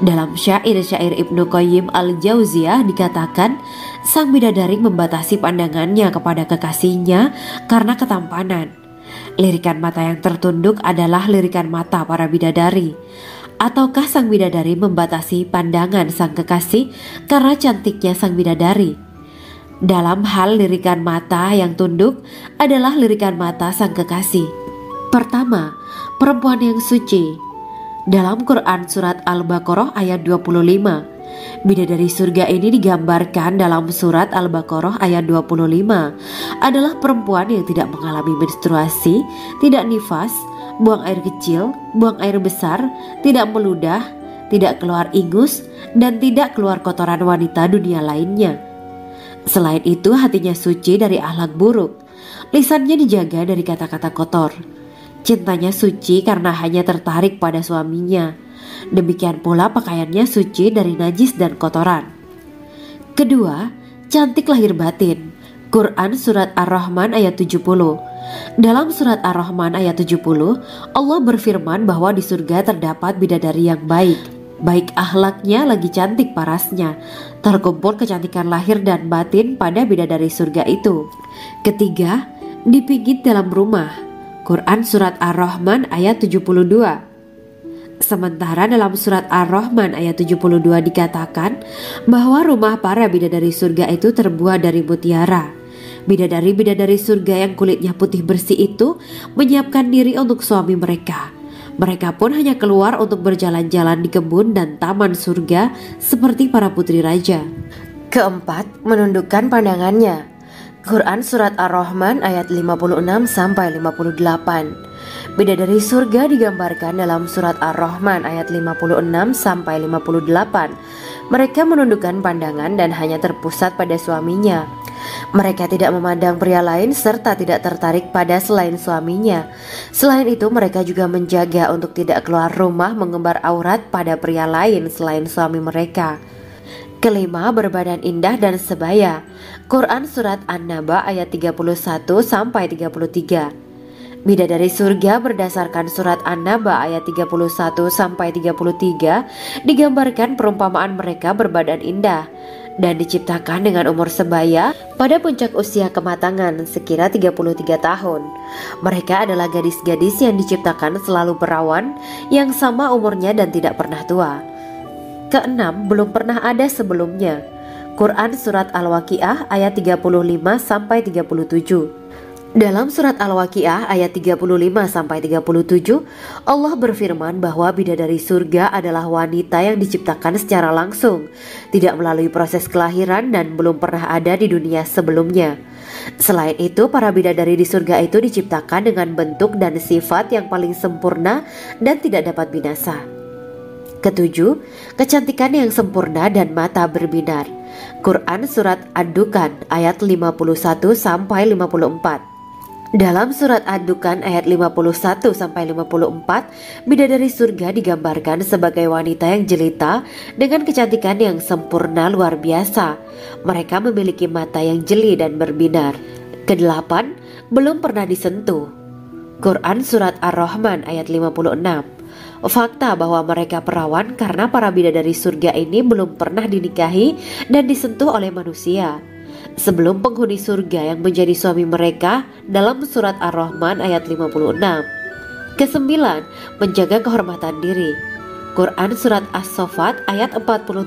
Dalam syair-syair Ibnu Qayyim Al-Jauziyah dikatakan, sang bidadari membatasi pandangannya kepada kekasihnya karena ketampanan. Lirikan mata yang tertunduk adalah lirikan mata para bidadari. Ataukah sang bidadari membatasi pandangan sang kekasih karena cantiknya sang bidadari? Dalam hal lirikan mata yang tunduk adalah lirikan mata sang kekasih. Pertama, perempuan yang suci. Dalam Quran Surat Al-Baqarah ayat 25, Bidadari surga ini digambarkan dalam surat Al-Baqarah ayat 25 adalah perempuan yang tidak mengalami menstruasi, tidak nifas, buang air kecil, buang air besar, tidak meludah, tidak keluar ingus, dan tidak keluar kotoran wanita dunia lainnya. Selain itu, hatinya suci dari akhlak buruk, lisannya dijaga dari kata-kata kotor. Cintanya suci karena hanya tertarik pada suaminya. Demikian pula pakaiannya suci dari najis dan kotoran. Kedua, cantik lahir batin. Quran Surat Ar-Rahman ayat 70. Dalam Surat Ar-Rahman ayat 70, Allah berfirman bahwa di surga terdapat bidadari yang baik. Baik akhlaknya lagi cantik parasnya. Terkumpul kecantikan lahir dan batin pada bidadari surga itu. Ketiga, dipijit dalam rumah. Quran Surat Ar-Rahman ayat 72. Sementara dalam surat Ar-Rahman ayat 72 dikatakan bahwa rumah para bidadari surga itu terbuat dari mutiara. Bidadari-bidadari surga yang kulitnya putih bersih itu menyiapkan diri untuk suami mereka. Mereka pun hanya keluar untuk berjalan-jalan di kebun dan taman surga seperti para putri raja. Keempat, menundukkan pandangannya. Quran Surat Ar-Rahman ayat 56-58. Bidadari surga digambarkan dalam surat Ar-Rahman ayat 56-58. Mereka menundukkan pandangan dan hanya terpusat pada suaminya. Mereka tidak memandang pria lain serta tidak tertarik pada selain suaminya. Selain itu, mereka juga menjaga untuk tidak keluar rumah mengembar aurat pada pria lain selain suami mereka. Kelima, berbadan indah dan sebaya. Quran Surat An-Naba ayat 31-33. Bidadari surga berdasarkan surat An-Naba ayat 31-33 digambarkan perumpamaan mereka berbadan indah dan diciptakan dengan umur sebaya pada puncak usia kematangan sekira 33 tahun. Mereka adalah gadis-gadis yang diciptakan selalu perawan yang sama umurnya dan tidak pernah tua. Keenam, belum pernah ada sebelumnya. Quran Surat Al-Waqiah ayat 35-37. Dalam surat Al-Waqiah ayat 35-37, Allah berfirman bahwa bidadari surga adalah wanita yang diciptakan secara langsung, tidak melalui proses kelahiran dan belum pernah ada di dunia sebelumnya. Selain itu, para bidadari di surga itu diciptakan dengan bentuk dan sifat yang paling sempurna dan tidak dapat binasa. Ketujuh, kecantikan yang sempurna dan mata berbinar. Quran Surat Ad-Dukhan ayat 51-54. Dalam surat Ad-Dukhan ayat 51-54, bidadari surga digambarkan sebagai wanita yang jelita dengan kecantikan yang sempurna luar biasa. Mereka memiliki mata yang jeli dan berbinar. Kedelapan, belum pernah disentuh. Quran Surat Ar-Rahman ayat 56. Fakta bahwa mereka perawan karena para bidadari surga ini belum pernah dinikahi dan disentuh oleh manusia sebelum penghuni surga yang menjadi suami mereka dalam surat Ar-Rahman ayat 56. Kesembilan, menjaga kehormatan diri. Quran Surat As-Saffat ayat 48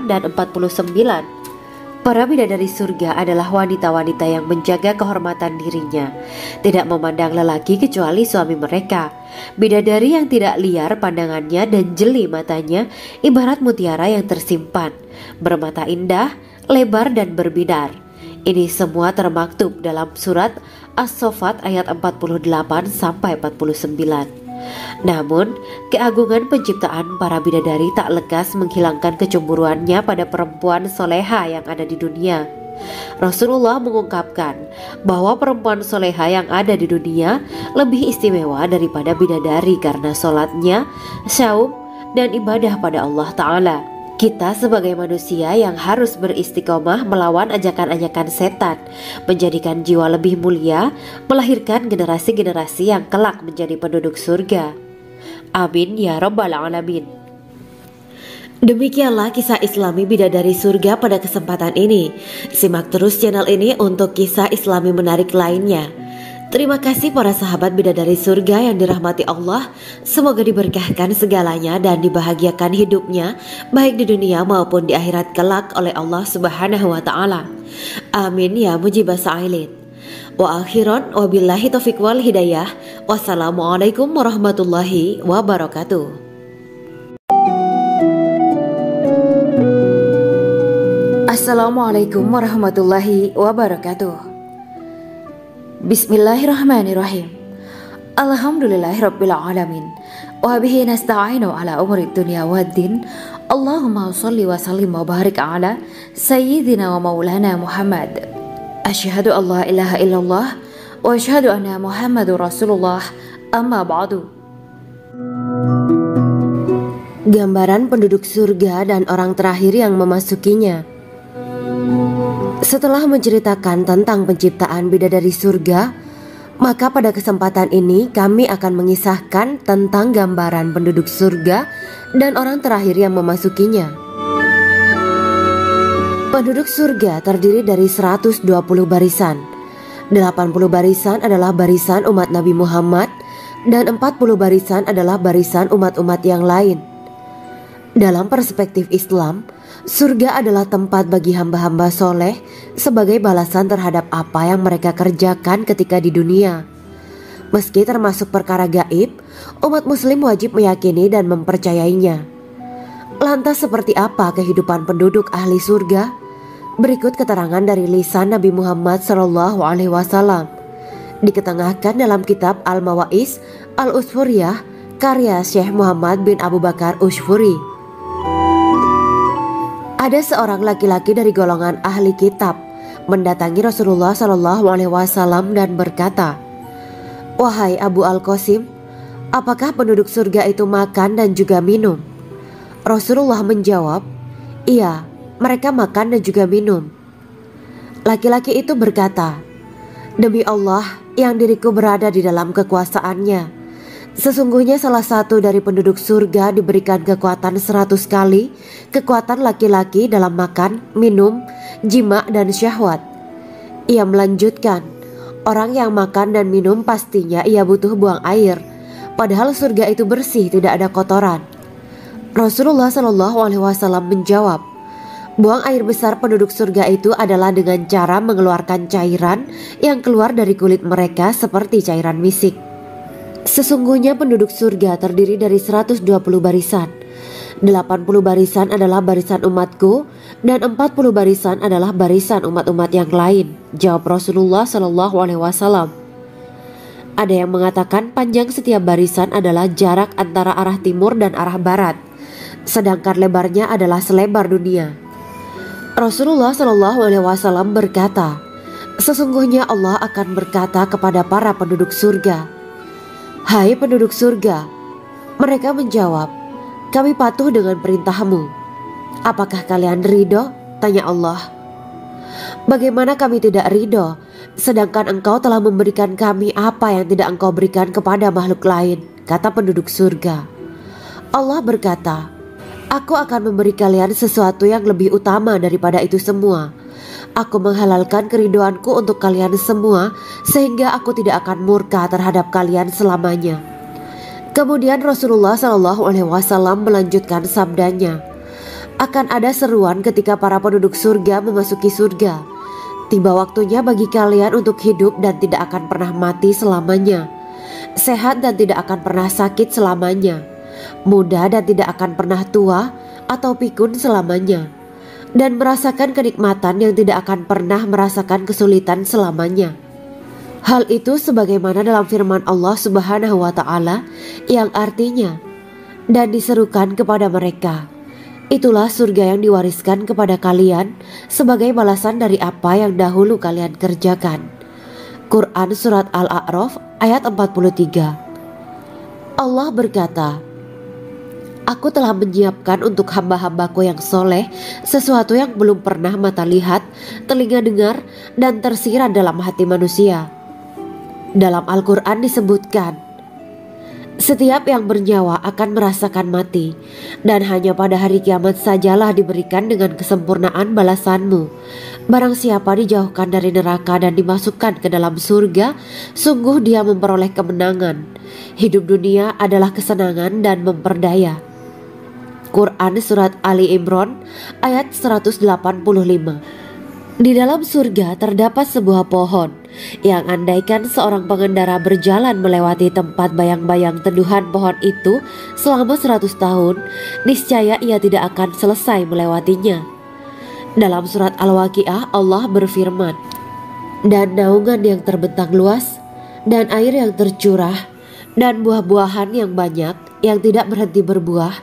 dan 49. Para bidadari surga adalah wanita-wanita yang menjaga kehormatan dirinya, tidak memandang lelaki kecuali suami mereka. Bidadari yang tidak liar pandangannya dan jeli matanya ibarat mutiara yang tersimpan, bermata indah, lebar dan berbinar. Ini semua termaktub dalam surat As-Saffat ayat 48-49. Namun, keagungan penciptaan para bidadari tak lekas menghilangkan kecemburuannya pada perempuan soleha yang ada di dunia. Rasulullah mengungkapkan bahwa perempuan soleha yang ada di dunia lebih istimewa daripada bidadari karena sholatnya, syaum, dan ibadah pada Allah Ta'ala. Kita sebagai manusia yang harus beristiqomah melawan ajakan-ajakan setan, menjadikan jiwa lebih mulia, melahirkan generasi-generasi yang kelak menjadi penduduk surga. Amin ya Rabbal Alamin. Demikianlah kisah Islami bidadari surga pada kesempatan ini. Simak terus channel ini untuk kisah Islami menarik lainnya. Terima kasih para sahabat bidadari surga yang dirahmati Allah. Semoga diberkahkan segalanya dan dibahagiakan hidupnya baik di dunia maupun di akhirat kelak oleh Allah Subhanahu wa Ta'ala. Amin ya mujibah sa'ilin. Wa akhiran wabillahi taufiq wal hidayah. Wassalamualaikum warahmatullahi wabarakatuh. Assalamualaikum warahmatullahi wabarakatuh. Bismillahirrahmanirrahim. Alhamdulillahirabbil alamin. Wa bihi nasta'inu ala umuri dunya waddin. Allahumma shalli wa sallim wa barik ala sayyidina wa maulana Muhammad. Asyhadu an la ilaha illallah wa asyhadu anna Muhammadur Rasulullah. Amma ba'du. Gambaran penduduk surga dan orang terakhir yang memasukinya. Setelah menceritakan tentang penciptaan bidadari surga, maka pada kesempatan ini kami akan mengisahkan tentang gambaran penduduk surga dan orang terakhir yang memasukinya. Penduduk surga terdiri dari 120 barisan. 80 barisan adalah barisan umat Nabi Muhammad dan 40 barisan adalah barisan umat-umat yang lain. Dalam perspektif Islam, surga adalah tempat bagi hamba-hamba soleh sebagai balasan terhadap apa yang mereka kerjakan ketika di dunia. Meski termasuk perkara gaib, umat muslim wajib meyakini dan mempercayainya. Lantas seperti apa kehidupan penduduk ahli surga? Berikut keterangan dari lisan Nabi Muhammad SAW, diketengahkan dalam kitab Al-Mawa'is Al-Usfuriyah karya Syekh Muhammad bin Abu Bakar Ushfuri. Ada seorang laki-laki dari golongan ahli kitab mendatangi Rasulullah SAW dan berkata, "Wahai Abu Al-Qasim, apakah penduduk surga itu makan dan juga minum?" Rasulullah menjawab, "Iya, mereka makan dan juga minum." Laki-laki itu berkata, "Demi Allah yang diriku berada di dalam kekuasaannya, sesungguhnya salah satu dari penduduk surga diberikan kekuatan 100 kali kekuatan laki-laki dalam makan, minum, jima, dan syahwat." Ia melanjutkan, "Orang yang makan dan minum pastinya ia butuh buang air, padahal surga itu bersih, tidak ada kotoran." Rasulullah SAW menjawab, "Buang air besar penduduk surga itu adalah dengan cara mengeluarkan cairan yang keluar dari kulit mereka seperti cairan misik." Sesungguhnya penduduk surga terdiri dari 120 barisan. 80 barisan adalah barisan umatku dan 40 barisan adalah barisan umat-umat yang lain, jawab Rasulullah SAW. Ada yang mengatakan panjang setiap barisan adalah jarak antara arah timur dan arah barat, sedangkan lebarnya adalah selebar dunia. Rasulullah SAW berkata, "Sesungguhnya Allah akan berkata kepada para penduduk surga, 'Hai penduduk surga,' mereka menjawab, 'Kami patuh dengan perintahmu.' 'Apakah kalian ridho?' tanya Allah. 'Bagaimana kami tidak ridho, sedangkan engkau telah memberikan kami apa yang tidak engkau berikan kepada makhluk lain,' kata penduduk surga. Allah berkata, 'Aku akan memberi kalian sesuatu yang lebih utama daripada itu semua. Aku menghalalkan keridoanku untuk kalian semua sehingga aku tidak akan murka terhadap kalian selamanya.'" Kemudian Rasulullah SAW melanjutkan sabdanya, "Akan ada seruan ketika para penduduk surga memasuki surga. Tiba waktunya bagi kalian untuk hidup dan tidak akan pernah mati selamanya, sehat dan tidak akan pernah sakit selamanya, muda dan tidak akan pernah tua atau pikun selamanya, dan merasakan kenikmatan yang tidak akan pernah merasakan kesulitan selamanya." Hal itu sebagaimana dalam firman Allah Subhanahu wa Ta'ala yang artinya, "Dan diserukan kepada mereka, itulah surga yang diwariskan kepada kalian sebagai balasan dari apa yang dahulu kalian kerjakan." Quran Surat Al-A'raf ayat 43. Allah berkata, "Aku telah menyiapkan untuk hamba-hambaku yang soleh sesuatu yang belum pernah mata lihat, telinga dengar, dan tersirat dalam hati manusia." Dalam Al-Quran disebutkan, "Setiap yang bernyawa akan merasakan mati, dan hanya pada hari kiamat sajalah diberikan dengan kesempurnaan balasanmu. Barang siapa dijauhkan dari neraka dan dimasukkan ke dalam surga, sungguh dia memperoleh kemenangan. Hidup dunia adalah kesenangan dan memperdaya." Quran Surat Ali Imran ayat 185. Di dalam surga terdapat sebuah pohon yang andaikan seorang pengendara berjalan melewati tempat bayang-bayang teduhan pohon itu selama 100 tahun, niscaya ia tidak akan selesai melewatinya. Dalam surat Al-Waqiah Allah berfirman, dan naungan yang terbentang luas, dan air yang tercurah, dan buah-buahan yang banyak yang tidak berhenti berbuah,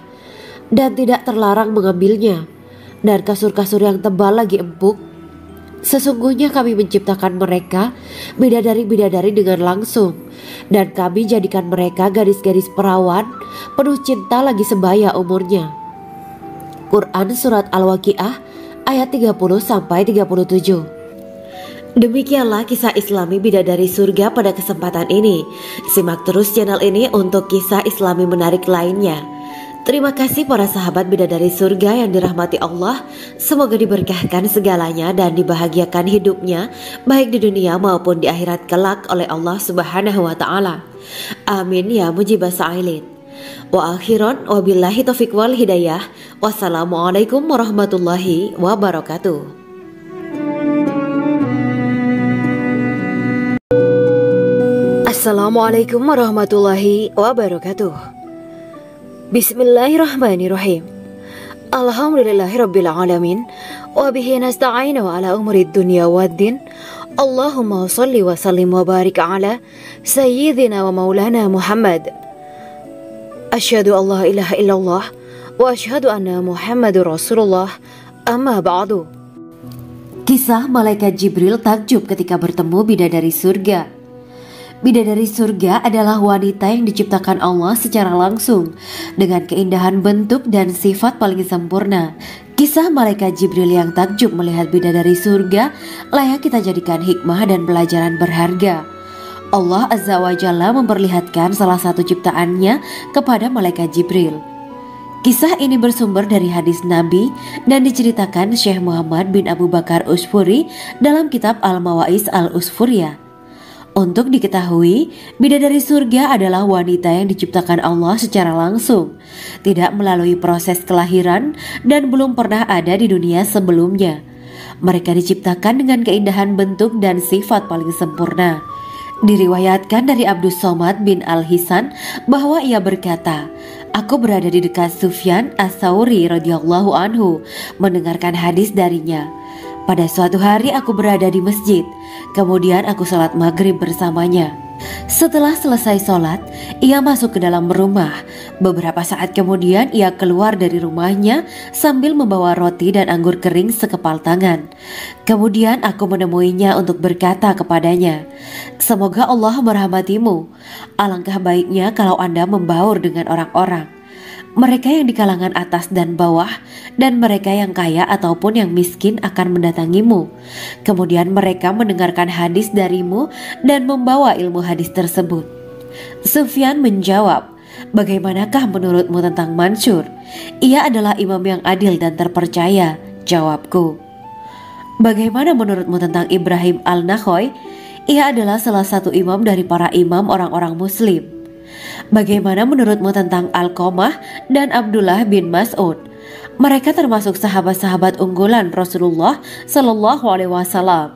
dan tidak terlarang mengambilnya, dan kasur-kasur yang tebal lagi empuk. Sesungguhnya kami menciptakan mereka bidadari-bidadari dengan langsung, dan kami jadikan mereka gadis-gadis perawan penuh cinta lagi sebaya umurnya. Quran Surat Al-Waqiah ayat 30-37. Demikianlah kisah Islami bidadari surga pada kesempatan ini. Simak terus channel ini untuk kisah Islami menarik lainnya. Terima kasih para sahabat bidadari surga yang dirahmati Allah. Semoga diberkahkan segalanya dan dibahagiakan hidupnya baik di dunia maupun di akhirat kelak oleh Allah Subhanahu wa taala. Amin ya mujibas sa'ilin. Wa akhiran wabillahi taufiq wal hidayah. Wassalamualaikum warahmatullahi wabarakatuh. Assalamualaikum warahmatullahi wabarakatuh. Bismillahirrahmanirrahim. Alhamdulillahirabbil alamin wa bihi nasta'inu ala umuri dunya waddin. Allahumma shalli wa sallim wa barik ala sayyidina wa maulana Muhammad. Asyhadu an la ilaha illallah wa asyhadu anna Muhammadur Rasulullah. Amma ba'du. Kisah malaikat Jibril takjub ketika bertemu bidadari surga. Bidadari surga adalah wanita yang diciptakan Allah secara langsung dengan keindahan bentuk dan sifat paling sempurna. Kisah malaikat Jibril yang takjub melihat bidadari surga layak kita jadikan hikmah dan pelajaran berharga. Allah Azza wa Jalla memperlihatkan salah satu ciptaannya kepada malaikat Jibril. Kisah ini bersumber dari hadis Nabi dan diceritakan Syekh Muhammad bin Abu Bakar Usfuri dalam kitab Al-Mawaiz Al-Usfuriyah. Untuk diketahui, bidadari surga adalah wanita yang diciptakan Allah secara langsung, tidak melalui proses kelahiran dan belum pernah ada di dunia sebelumnya. Mereka diciptakan dengan keindahan bentuk dan sifat paling sempurna. Diriwayatkan dari Abdus Somad bin Al-Hisan bahwa ia berkata, aku berada di dekat Sufyan As-Sauri radhiyallahu anhu mendengarkan hadis darinya. Pada suatu hari aku berada di masjid, kemudian aku sholat maghrib bersamanya. Setelah selesai sholat, ia masuk ke dalam rumah. Beberapa saat kemudian ia keluar dari rumahnya sambil membawa roti dan anggur kering sekepal tangan. Kemudian aku menemuinya untuk berkata kepadanya, semoga Allah merahmatimu. Alangkah baiknya kalau Anda membaur dengan orang-orang, mereka yang di kalangan atas dan bawah, dan mereka yang kaya ataupun yang miskin akan mendatangimu. Kemudian mereka mendengarkan hadis darimu dan membawa ilmu hadis tersebut. Sufyan menjawab, bagaimanakah menurutmu tentang Mansur? Ia adalah imam yang adil dan terpercaya. Jawabku. Bagaimana menurutmu tentang Ibrahim Al-Nakhoy? Ia adalah salah satu imam dari para imam orang-orang muslim. Bagaimana menurutmu tentang Alqamah dan Abdullah bin Mas'ud? Mereka termasuk sahabat-sahabat unggulan Rasulullah Sallallahu Alaihi Wasallam.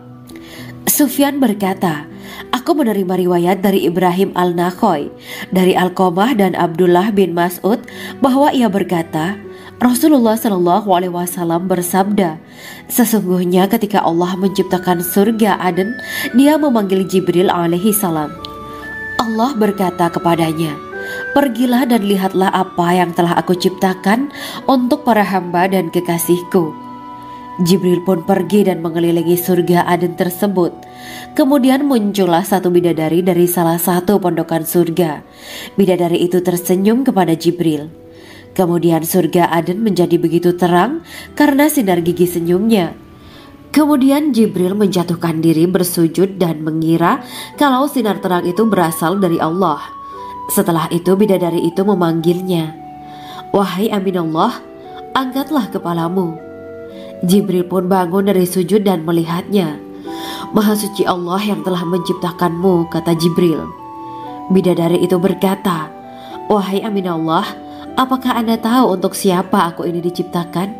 Sufyan berkata, aku menerima riwayat dari Ibrahim Al-Nakhoy, dari Alqamah dan Abdullah bin Mas'ud bahwa ia berkata, Rasulullah Sallallahu Alaihi Wasallam bersabda, sesungguhnya ketika Allah menciptakan surga Aden, Dia memanggil Jibril alaihi salam. Allah berkata kepadanya, pergilah dan lihatlah apa yang telah aku ciptakan untuk para hamba dan kekasihku. Jibril pun pergi dan mengelilingi surga Aden tersebut. Kemudian muncullah satu bidadari dari salah satu pondokan surga. Bidadari itu tersenyum kepada Jibril. Kemudian surga Aden menjadi begitu terang karena sinar gigi senyumnya. Kemudian Jibril menjatuhkan diri bersujud dan mengira kalau sinar terang itu berasal dari Allah. Setelah itu bidadari itu memanggilnya, wahai Aminullah, angkatlah kepalamu. Jibril pun bangun dari sujud dan melihatnya. Maha suci Allah yang telah menciptakanmu, kata Jibril. Bidadari itu berkata, wahai Aminullah, apakah Anda tahu untuk siapa aku ini diciptakan?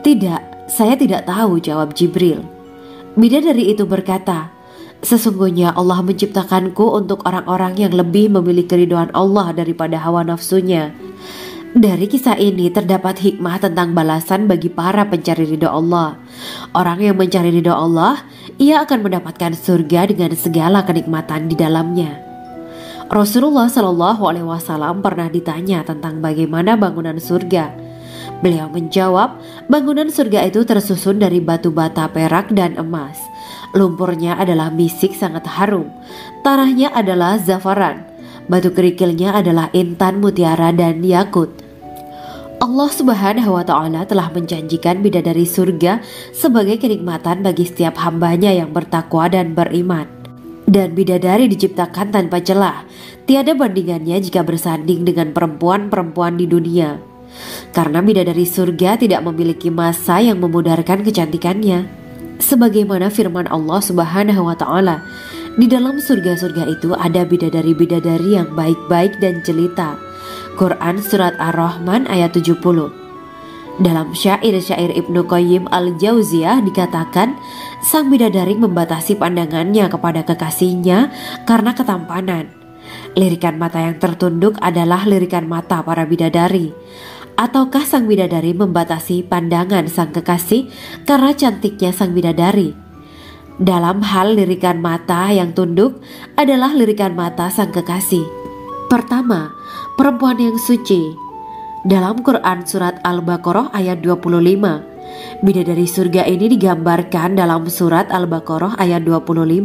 Tidak. Saya tidak tahu, jawab Jibril. Bidadari itu berkata, sesungguhnya Allah menciptakanku untuk orang-orang yang lebih memilih keridhaan Allah daripada hawa nafsunya. Dari kisah ini terdapat hikmah tentang balasan bagi para pencari ridho Allah. Orang yang mencari ridho Allah, ia akan mendapatkan surga dengan segala kenikmatan di dalamnya. Rasulullah Shallallahu Alaihi Wasallam pernah ditanya tentang bagaimana bangunan surga. Beliau menjawab, bangunan surga itu tersusun dari batu bata, perak, dan emas. Lumpurnya adalah misik sangat harum, tanahnya adalah zafaran, batu kerikilnya adalah intan, mutiara, dan yakut. Allah Subhanahu wa Ta'ala telah menjanjikan bidadari surga sebagai kenikmatan bagi setiap hambanya yang bertakwa dan beriman. Dan bidadari diciptakan tanpa celah, tiada bandingannya jika bersanding dengan perempuan-perempuan di dunia. Karena bidadari surga tidak memiliki masa yang memudarkan kecantikannya. Sebagaimana firman Allah Subhanahu wa Ta'ala, di dalam surga-surga itu ada bidadari-bidadari yang baik-baik dan jelita. Quran Surat Ar-Rahman ayat 70. Dalam syair-syair Ibnu Qayyim Al-Jauziyah dikatakan, sang bidadari membatasi pandangannya kepada kekasihnya karena ketampanan. Lirikan mata yang tertunduk adalah lirikan mata para bidadari. Ataukah sang bidadari membatasi pandangan sang kekasih karena cantiknya sang bidadari? Dalam hal lirikan mata yang tunduk adalah lirikan mata sang kekasih. Pertama, perempuan yang suci. Dalam Quran Surat Al-Baqarah ayat 25, bidadari surga ini digambarkan dalam Surat Al-Baqarah ayat 25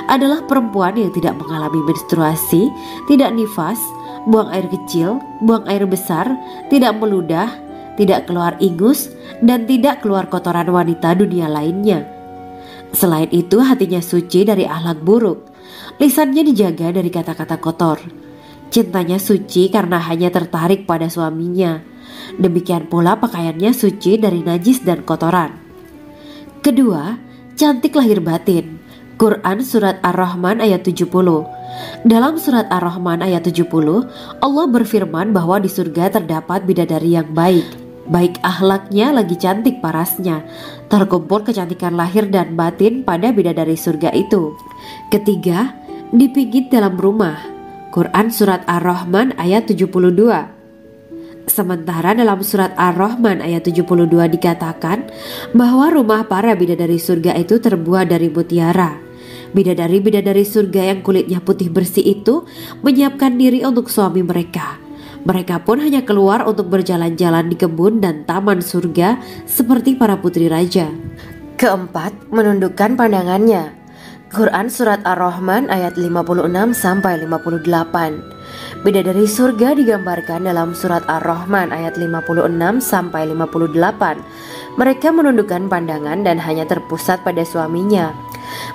adalah perempuan yang tidak mengalami menstruasi, tidak nifas, buang air kecil, buang air besar, tidak meludah, tidak keluar ingus, dan tidak keluar kotoran wanita dunia lainnya. Selain itu, hatinya suci dari akhlak buruk, lisannya dijaga dari kata-kata kotor. Cintanya suci karena hanya tertarik pada suaminya. Demikian pula pakaiannya suci dari najis dan kotoran. Kedua, cantik lahir batin. Quran Surat Ar-Rahman ayat 70. Dalam Surat Ar-Rahman ayat 70, Allah berfirman bahwa di surga terdapat bidadari yang baik. Baik akhlaknya lagi cantik parasnya. Terkumpul kecantikan lahir dan batin pada bidadari surga itu. Ketiga, dipijit dalam rumah. Quran Surat Ar-Rahman ayat 72. Sementara dalam Surat Ar-Rahman ayat 72 dikatakan bahwa rumah para bidadari surga itu terbuat dari mutiara. Bidadari-bidadari surga yang kulitnya putih bersih itu menyiapkan diri untuk suami mereka. Mereka pun hanya keluar untuk berjalan-jalan di kebun dan taman surga seperti para putri raja. Keempat, menundukkan pandangannya. Quran Surat Ar-Rahman ayat 56-58. Bidadari surga digambarkan dalam Surat Ar-Rahman ayat 56-58. Mereka menundukkan pandangan dan hanya terpusat pada suaminya.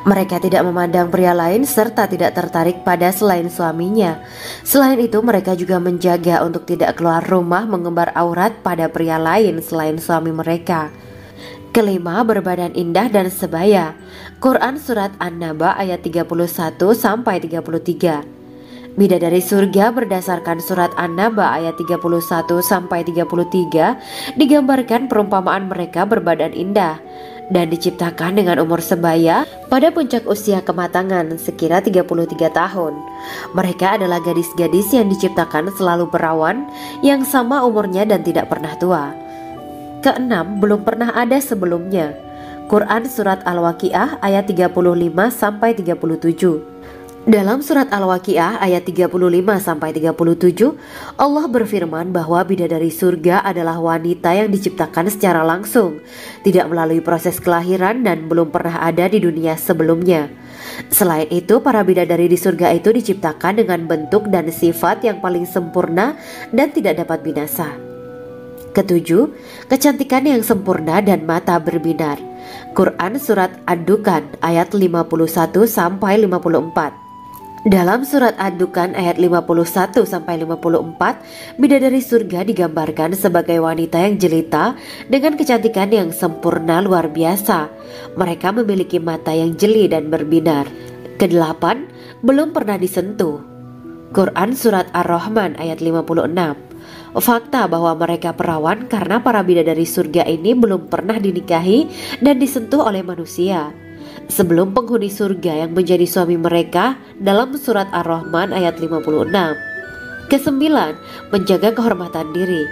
Mereka tidak memandang pria lain serta tidak tertarik pada selain suaminya. Selain itu, mereka juga menjaga untuk tidak keluar rumah mengembar aurat pada pria lain selain suami mereka. Kelima, berbadan indah dan sebaya. Quran Surat An-Naba ayat 31-33. Bidadari surga berdasarkan Surat An-Naba ayat 31-33 digambarkan perumpamaan mereka berbadan indah dan diciptakan dengan umur sebaya pada puncak usia kematangan sekira 33 tahun. Mereka adalah gadis-gadis yang diciptakan selalu perawan, yang sama umurnya dan tidak pernah tua. Keenam, belum pernah ada sebelumnya. Quran Surat Al-Waqiah ayat 35-37. Dalam Surat Al-Waqiah ayat 35-37, Allah berfirman bahwa bidadari surga adalah wanita yang diciptakan secara langsung, tidak melalui proses kelahiran dan belum pernah ada di dunia sebelumnya. Selain itu, para bidadari di surga itu diciptakan dengan bentuk dan sifat yang paling sempurna dan tidak dapat binasa. Ketujuh, kecantikan yang sempurna dan mata berbinar. Quran Surat Ad-Dukhan ayat 51-54. Dalam Surat Ad-Dukhan ayat 51-54, bidadari surga digambarkan sebagai wanita yang jelita dengan kecantikan yang sempurna luar biasa. Mereka memiliki mata yang jeli dan berbinar. Kedelapan, belum pernah disentuh. Quran Surat Ar-Rahman ayat 56. Fakta bahwa mereka perawan karena para bidadari surga ini belum pernah dinikahi dan disentuh oleh manusia sebelum penghuni surga yang menjadi suami mereka dalam Surat Ar-Rahman ayat 56. Kesembilan, menjaga kehormatan diri.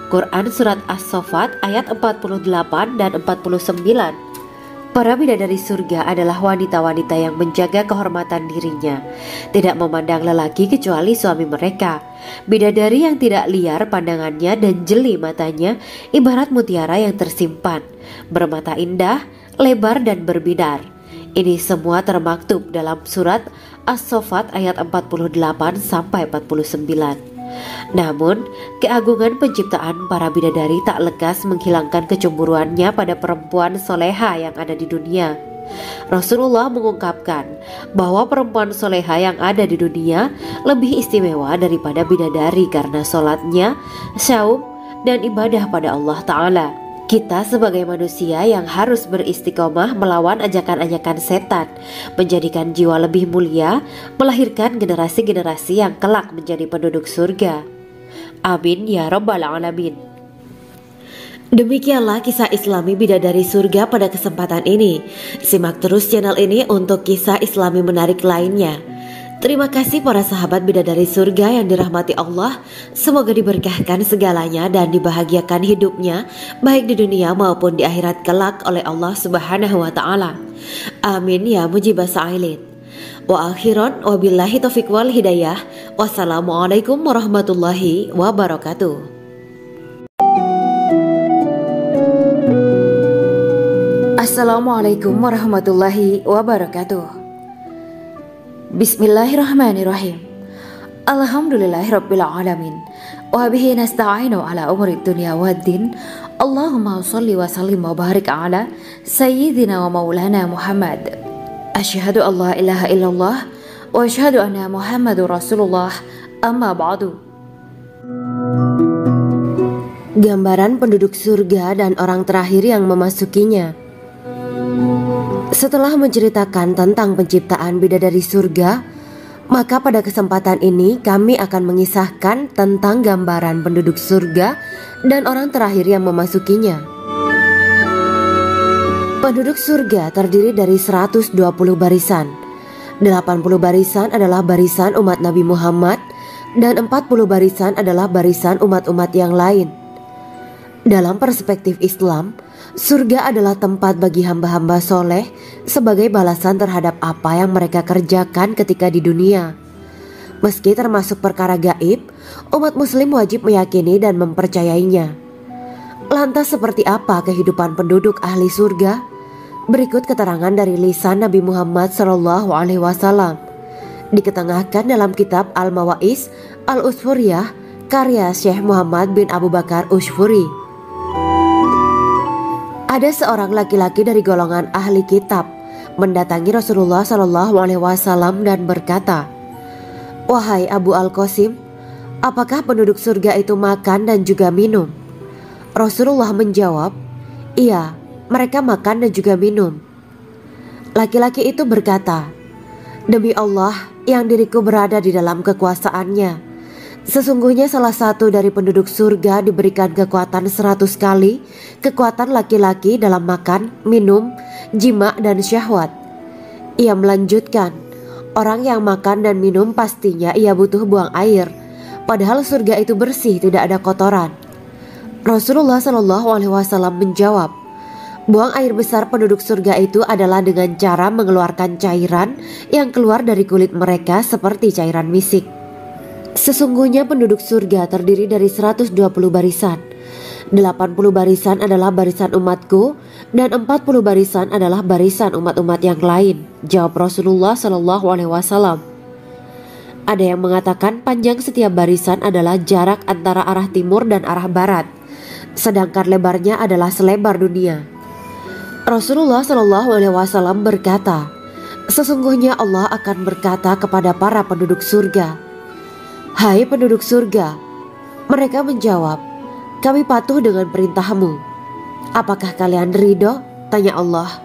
Quran Surat As-Saffat ayat 48 dan 49. Para bidadari surga adalah wanita-wanita yang menjaga kehormatan dirinya, tidak memandang lelaki kecuali suami mereka. Bidadari yang tidak liar pandangannya dan jeli matanya ibarat mutiara yang tersimpan, bermata indah, lebar dan berbinar. Ini semua termaktub dalam surat As-Saffat ayat 48 sampai 49. Namun, keagungan penciptaan para bidadari tak lekas menghilangkan kecemburuannya pada perempuan soleha yang ada di dunia. Rasulullah mengungkapkan bahwa perempuan soleha yang ada di dunia lebih istimewa daripada bidadari karena sholatnya, saum, dan ibadah pada Allah Ta'ala. Kita sebagai manusia yang harus beristiqomah melawan ajakan-ajakan setan, menjadikan jiwa lebih mulia, melahirkan generasi-generasi yang kelak menjadi penduduk surga. Amin ya rabbal alamin. Demikianlah kisah Islami bidadari surga pada kesempatan ini. Simak terus channel ini untuk kisah Islami menarik lainnya. Terima kasih para sahabat bidadari surga yang dirahmati Allah. Semoga diberkahkan segalanya dan dibahagiakan hidupnya, baik di dunia maupun di akhirat kelak oleh Allah Subhanahu wa Ta'ala. Amin ya mujibah sa'ilin. Wa akhiran wabillahi taufiq wal hidayah. Wassalamualaikum warahmatullahi wabarakatuh. Assalamualaikum warahmatullahi wabarakatuh. Bismillahirrahmanirrahim. Alhamdulillahirabbil alamin. Wa bihi nasta'inu ala umuri dunya waddin. Allahumma shalli wa sallim wa barik ala sayyidina wa maulana Muhammad. Asyhadu an la ilaha illallah wa asyhadu anna Muhammadur Rasulullah. Amma ba'du. Gambaran penduduk surga dan orang terakhir yang memasukinya. Setelah menceritakan tentang penciptaan bidadari surga, maka pada kesempatan ini kami akan mengisahkan tentang gambaran penduduk surga dan orang terakhir yang memasukinya. Penduduk surga terdiri dari 120 barisan. 80 barisan adalah barisan umat Nabi Muhammad dan 40 barisan adalah barisan umat-umat yang lain. Dalam perspektif Islam, surga adalah tempat bagi hamba-hamba soleh sebagai balasan terhadap apa yang mereka kerjakan ketika di dunia. Meski termasuk perkara gaib, umat muslim wajib meyakini dan mempercayainya. Lantas seperti apa kehidupan penduduk ahli surga? Berikut keterangan dari lisan Nabi Muhammad SAW, diketengahkan dalam kitab Al-Mawa'is Al-Usfuriyah karya Syekh Muhammad bin Abu Bakar Usfuri. Ada seorang laki-laki dari golongan ahli kitab mendatangi Rasulullah SAW dan berkata, "Wahai Abu Al-Qasim, apakah penduduk surga itu makan dan juga minum?" Rasulullah menjawab, "Iya, mereka makan dan juga minum." Laki-laki itu berkata, "Demi Allah yang diriku berada di dalam kekuasaannya, sesungguhnya salah satu dari penduduk surga diberikan kekuatan 100 kali kekuatan laki-laki dalam makan, minum, jima, dan syahwat." Ia melanjutkan, "Orang yang makan dan minum pastinya ia butuh buang air, padahal surga itu bersih, tidak ada kotoran." Rasulullah SAW menjawab, "Buang air besar penduduk surga itu adalah dengan cara mengeluarkan cairan yang keluar dari kulit mereka seperti cairan misik." Sesungguhnya penduduk surga terdiri dari 120 barisan. 80 barisan adalah barisan umatku dan 40 barisan adalah barisan umat-umat yang lain, jawab Rasulullah SAW. Ada yang mengatakan panjang setiap barisan adalah jarak antara arah timur dan arah barat, sedangkan lebarnya adalah selebar dunia. Rasulullah SAW berkata, "Sesungguhnya Allah akan berkata kepada para penduduk surga, 'Hai penduduk surga,' mereka menjawab, 'Kami patuh dengan perintahmu.' 'Apakah kalian ridho?' tanya Allah.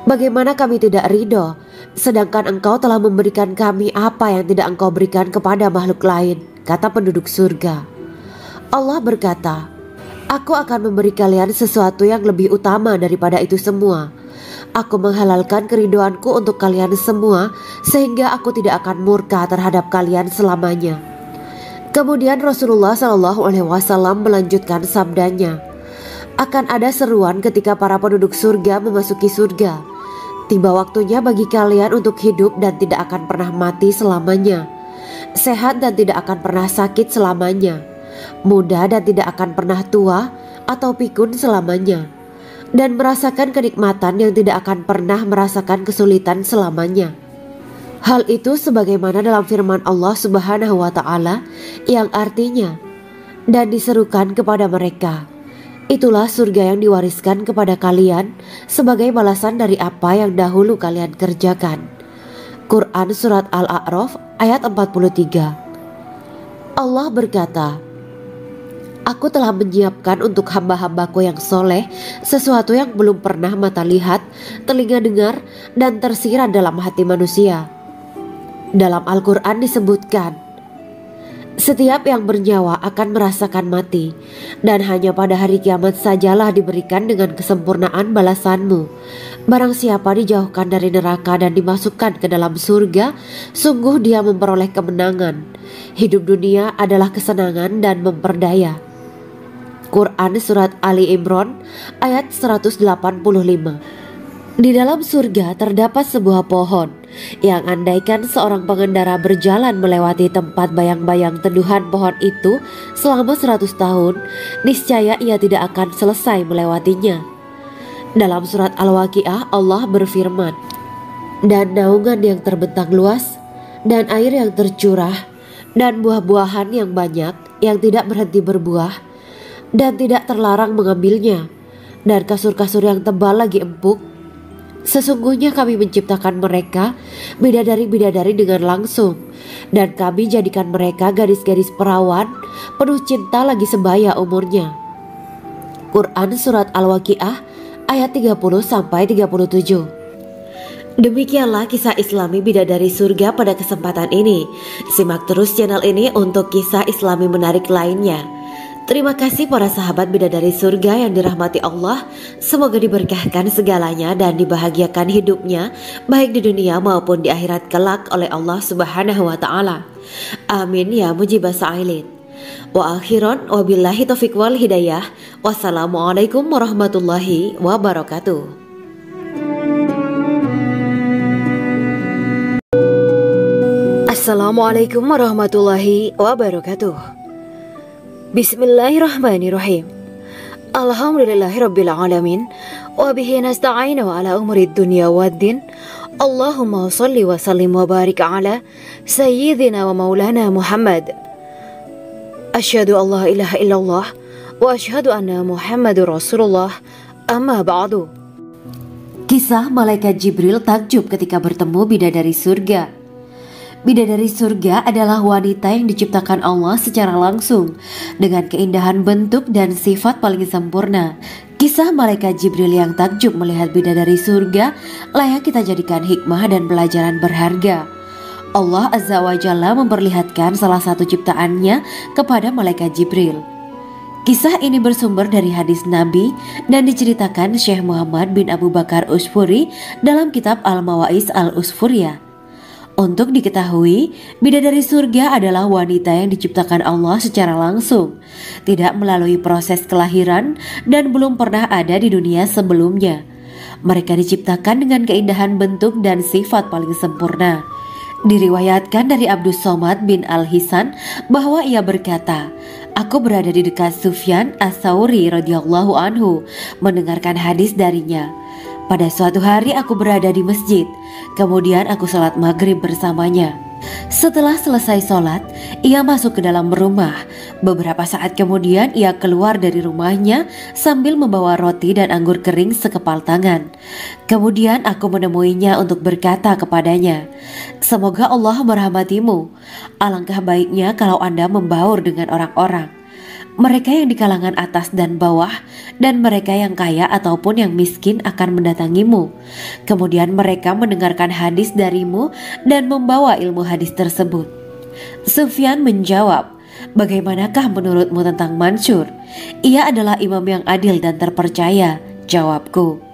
'Bagaimana kami tidak ridho, sedangkan engkau telah memberikan kami apa yang tidak engkau berikan kepada makhluk lain,' kata penduduk surga. Allah berkata, 'Aku akan memberi kalian sesuatu yang lebih utama daripada itu semua. Aku menghalalkan keridoanku untuk kalian semua, sehingga aku tidak akan murka terhadap kalian selamanya. Kemudian Rasulullah SAW melanjutkan sabdanya, akan ada seruan ketika para penduduk surga memasuki surga. Tiba waktunya bagi kalian untuk hidup dan tidak akan pernah mati selamanya, sehat dan tidak akan pernah sakit selamanya, muda dan tidak akan pernah tua atau pikun selamanya, dan merasakan kenikmatan yang tidak akan pernah merasakan kesulitan selamanya. Hal itu sebagaimana dalam firman Allah Subhanahu wa Ta'ala yang artinya, dan diserukan kepada mereka, itulah surga yang diwariskan kepada kalian sebagai balasan dari apa yang dahulu kalian kerjakan. Quran Surat Al-A'raf ayat 43. Allah berkata, Aku telah menyiapkan untuk hamba-hambaku yang soleh sesuatu yang belum pernah mata lihat, telinga dengar, dan tersirat dalam hati manusia. Dalam Al-Quran disebutkan, setiap yang bernyawa akan merasakan mati, dan hanya pada hari kiamat sajalah diberikan dengan kesempurnaan balasanmu. Barang siapa dijauhkan dari neraka dan dimasukkan ke dalam surga, sungguh dia memperoleh kemenangan. Hidup dunia adalah kesenangan dan memperdaya. Quran Surat Ali Imran ayat 185. Di dalam surga terdapat sebuah pohon yang andaikan seorang pengendara berjalan melewati tempat bayang-bayang teduhan pohon itu selama 100 tahun, niscaya ia tidak akan selesai melewatinya. Dalam surat Al-Waqiah Allah berfirman, dan naungan yang terbentang luas, dan air yang tercurah, dan buah-buahan yang banyak yang tidak berhenti berbuah, dan tidak terlarang mengambilnya, dan kasur-kasur yang tebal lagi empuk. Sesungguhnya kami menciptakan mereka bidadari-bidadari dengan langsung, dan kami jadikan mereka gadis-gadis perawan penuh cinta lagi sebaya umurnya. Quran Surat Al-Waqiah ayat 30-37. Demikianlah kisah Islami bidadari surga pada kesempatan ini. Simak terus channel ini untuk kisah Islami menarik lainnya. Terima kasih para sahabat bidadari surga yang dirahmati Allah. Semoga diberkahkan segalanya dan dibahagiakan hidupnya baik di dunia maupun di akhirat kelak oleh Allah Subhanahu wa Ta'ala. Amin ya mujibah sa'ilin. Wa akhiran wabillahi taufiq wal hidayah. Wassalamualaikum warahmatullahi wabarakatuh. Assalamualaikum warahmatullahi wabarakatuh. Bismillahirrahmanirrahim. Alhamdulillahirabbil alamin wa bihi nasta'inu ala umuri dunya waddin. Allahumma shalli wa sallim wa barik ala sayyidina wa maulana Muhammad. Asyhadu an la ilaha illallah wa asyhadu anna Muhammadur Rasulullah. Amma ba'du. Kisah malaikat Jibril takjub ketika bertemu bidadari surga. Bidadari surga adalah wanita yang diciptakan Allah secara langsung dengan keindahan bentuk dan sifat paling sempurna. Kisah malaikat Jibril yang takjub melihat bidadari surga layak kita jadikan hikmah dan pelajaran berharga. Allah Azza wa Jalla memperlihatkan salah satu ciptaannya kepada malaikat Jibril. Kisah ini bersumber dari hadis Nabi dan diceritakan Syekh Muhammad bin Abu Bakar Usfuri dalam kitab Al-Mawaiz Al-Usfuriyah. Untuk diketahui, bidadari surga adalah wanita yang diciptakan Allah secara langsung, tidak melalui proses kelahiran dan belum pernah ada di dunia sebelumnya. Mereka diciptakan dengan keindahan bentuk dan sifat paling sempurna. Diriwayatkan dari Abdus Somad bin Al-Hisan bahwa ia berkata, aku berada di dekat Sufyan As-Sauri radhiyallahu anhu mendengarkan hadis darinya. Pada suatu hari aku berada di masjid, kemudian aku sholat maghrib bersamanya. Setelah selesai sholat, ia masuk ke dalam rumah. Beberapa saat kemudian ia keluar dari rumahnya sambil membawa roti dan anggur kering sekepal tangan. Kemudian aku menemuinya untuk berkata kepadanya, semoga Allah merahmatimu. Alangkah baiknya kalau Anda membaur dengan orang-orang. Mereka yang di kalangan atas dan bawah, dan mereka yang kaya ataupun yang miskin akan mendatangimu. Kemudian mereka mendengarkan hadis darimu dan membawa ilmu hadis tersebut. Sufyan menjawab, bagaimanakah menurutmu tentang Mansur? Ia adalah imam yang adil dan terpercaya. Jawabku.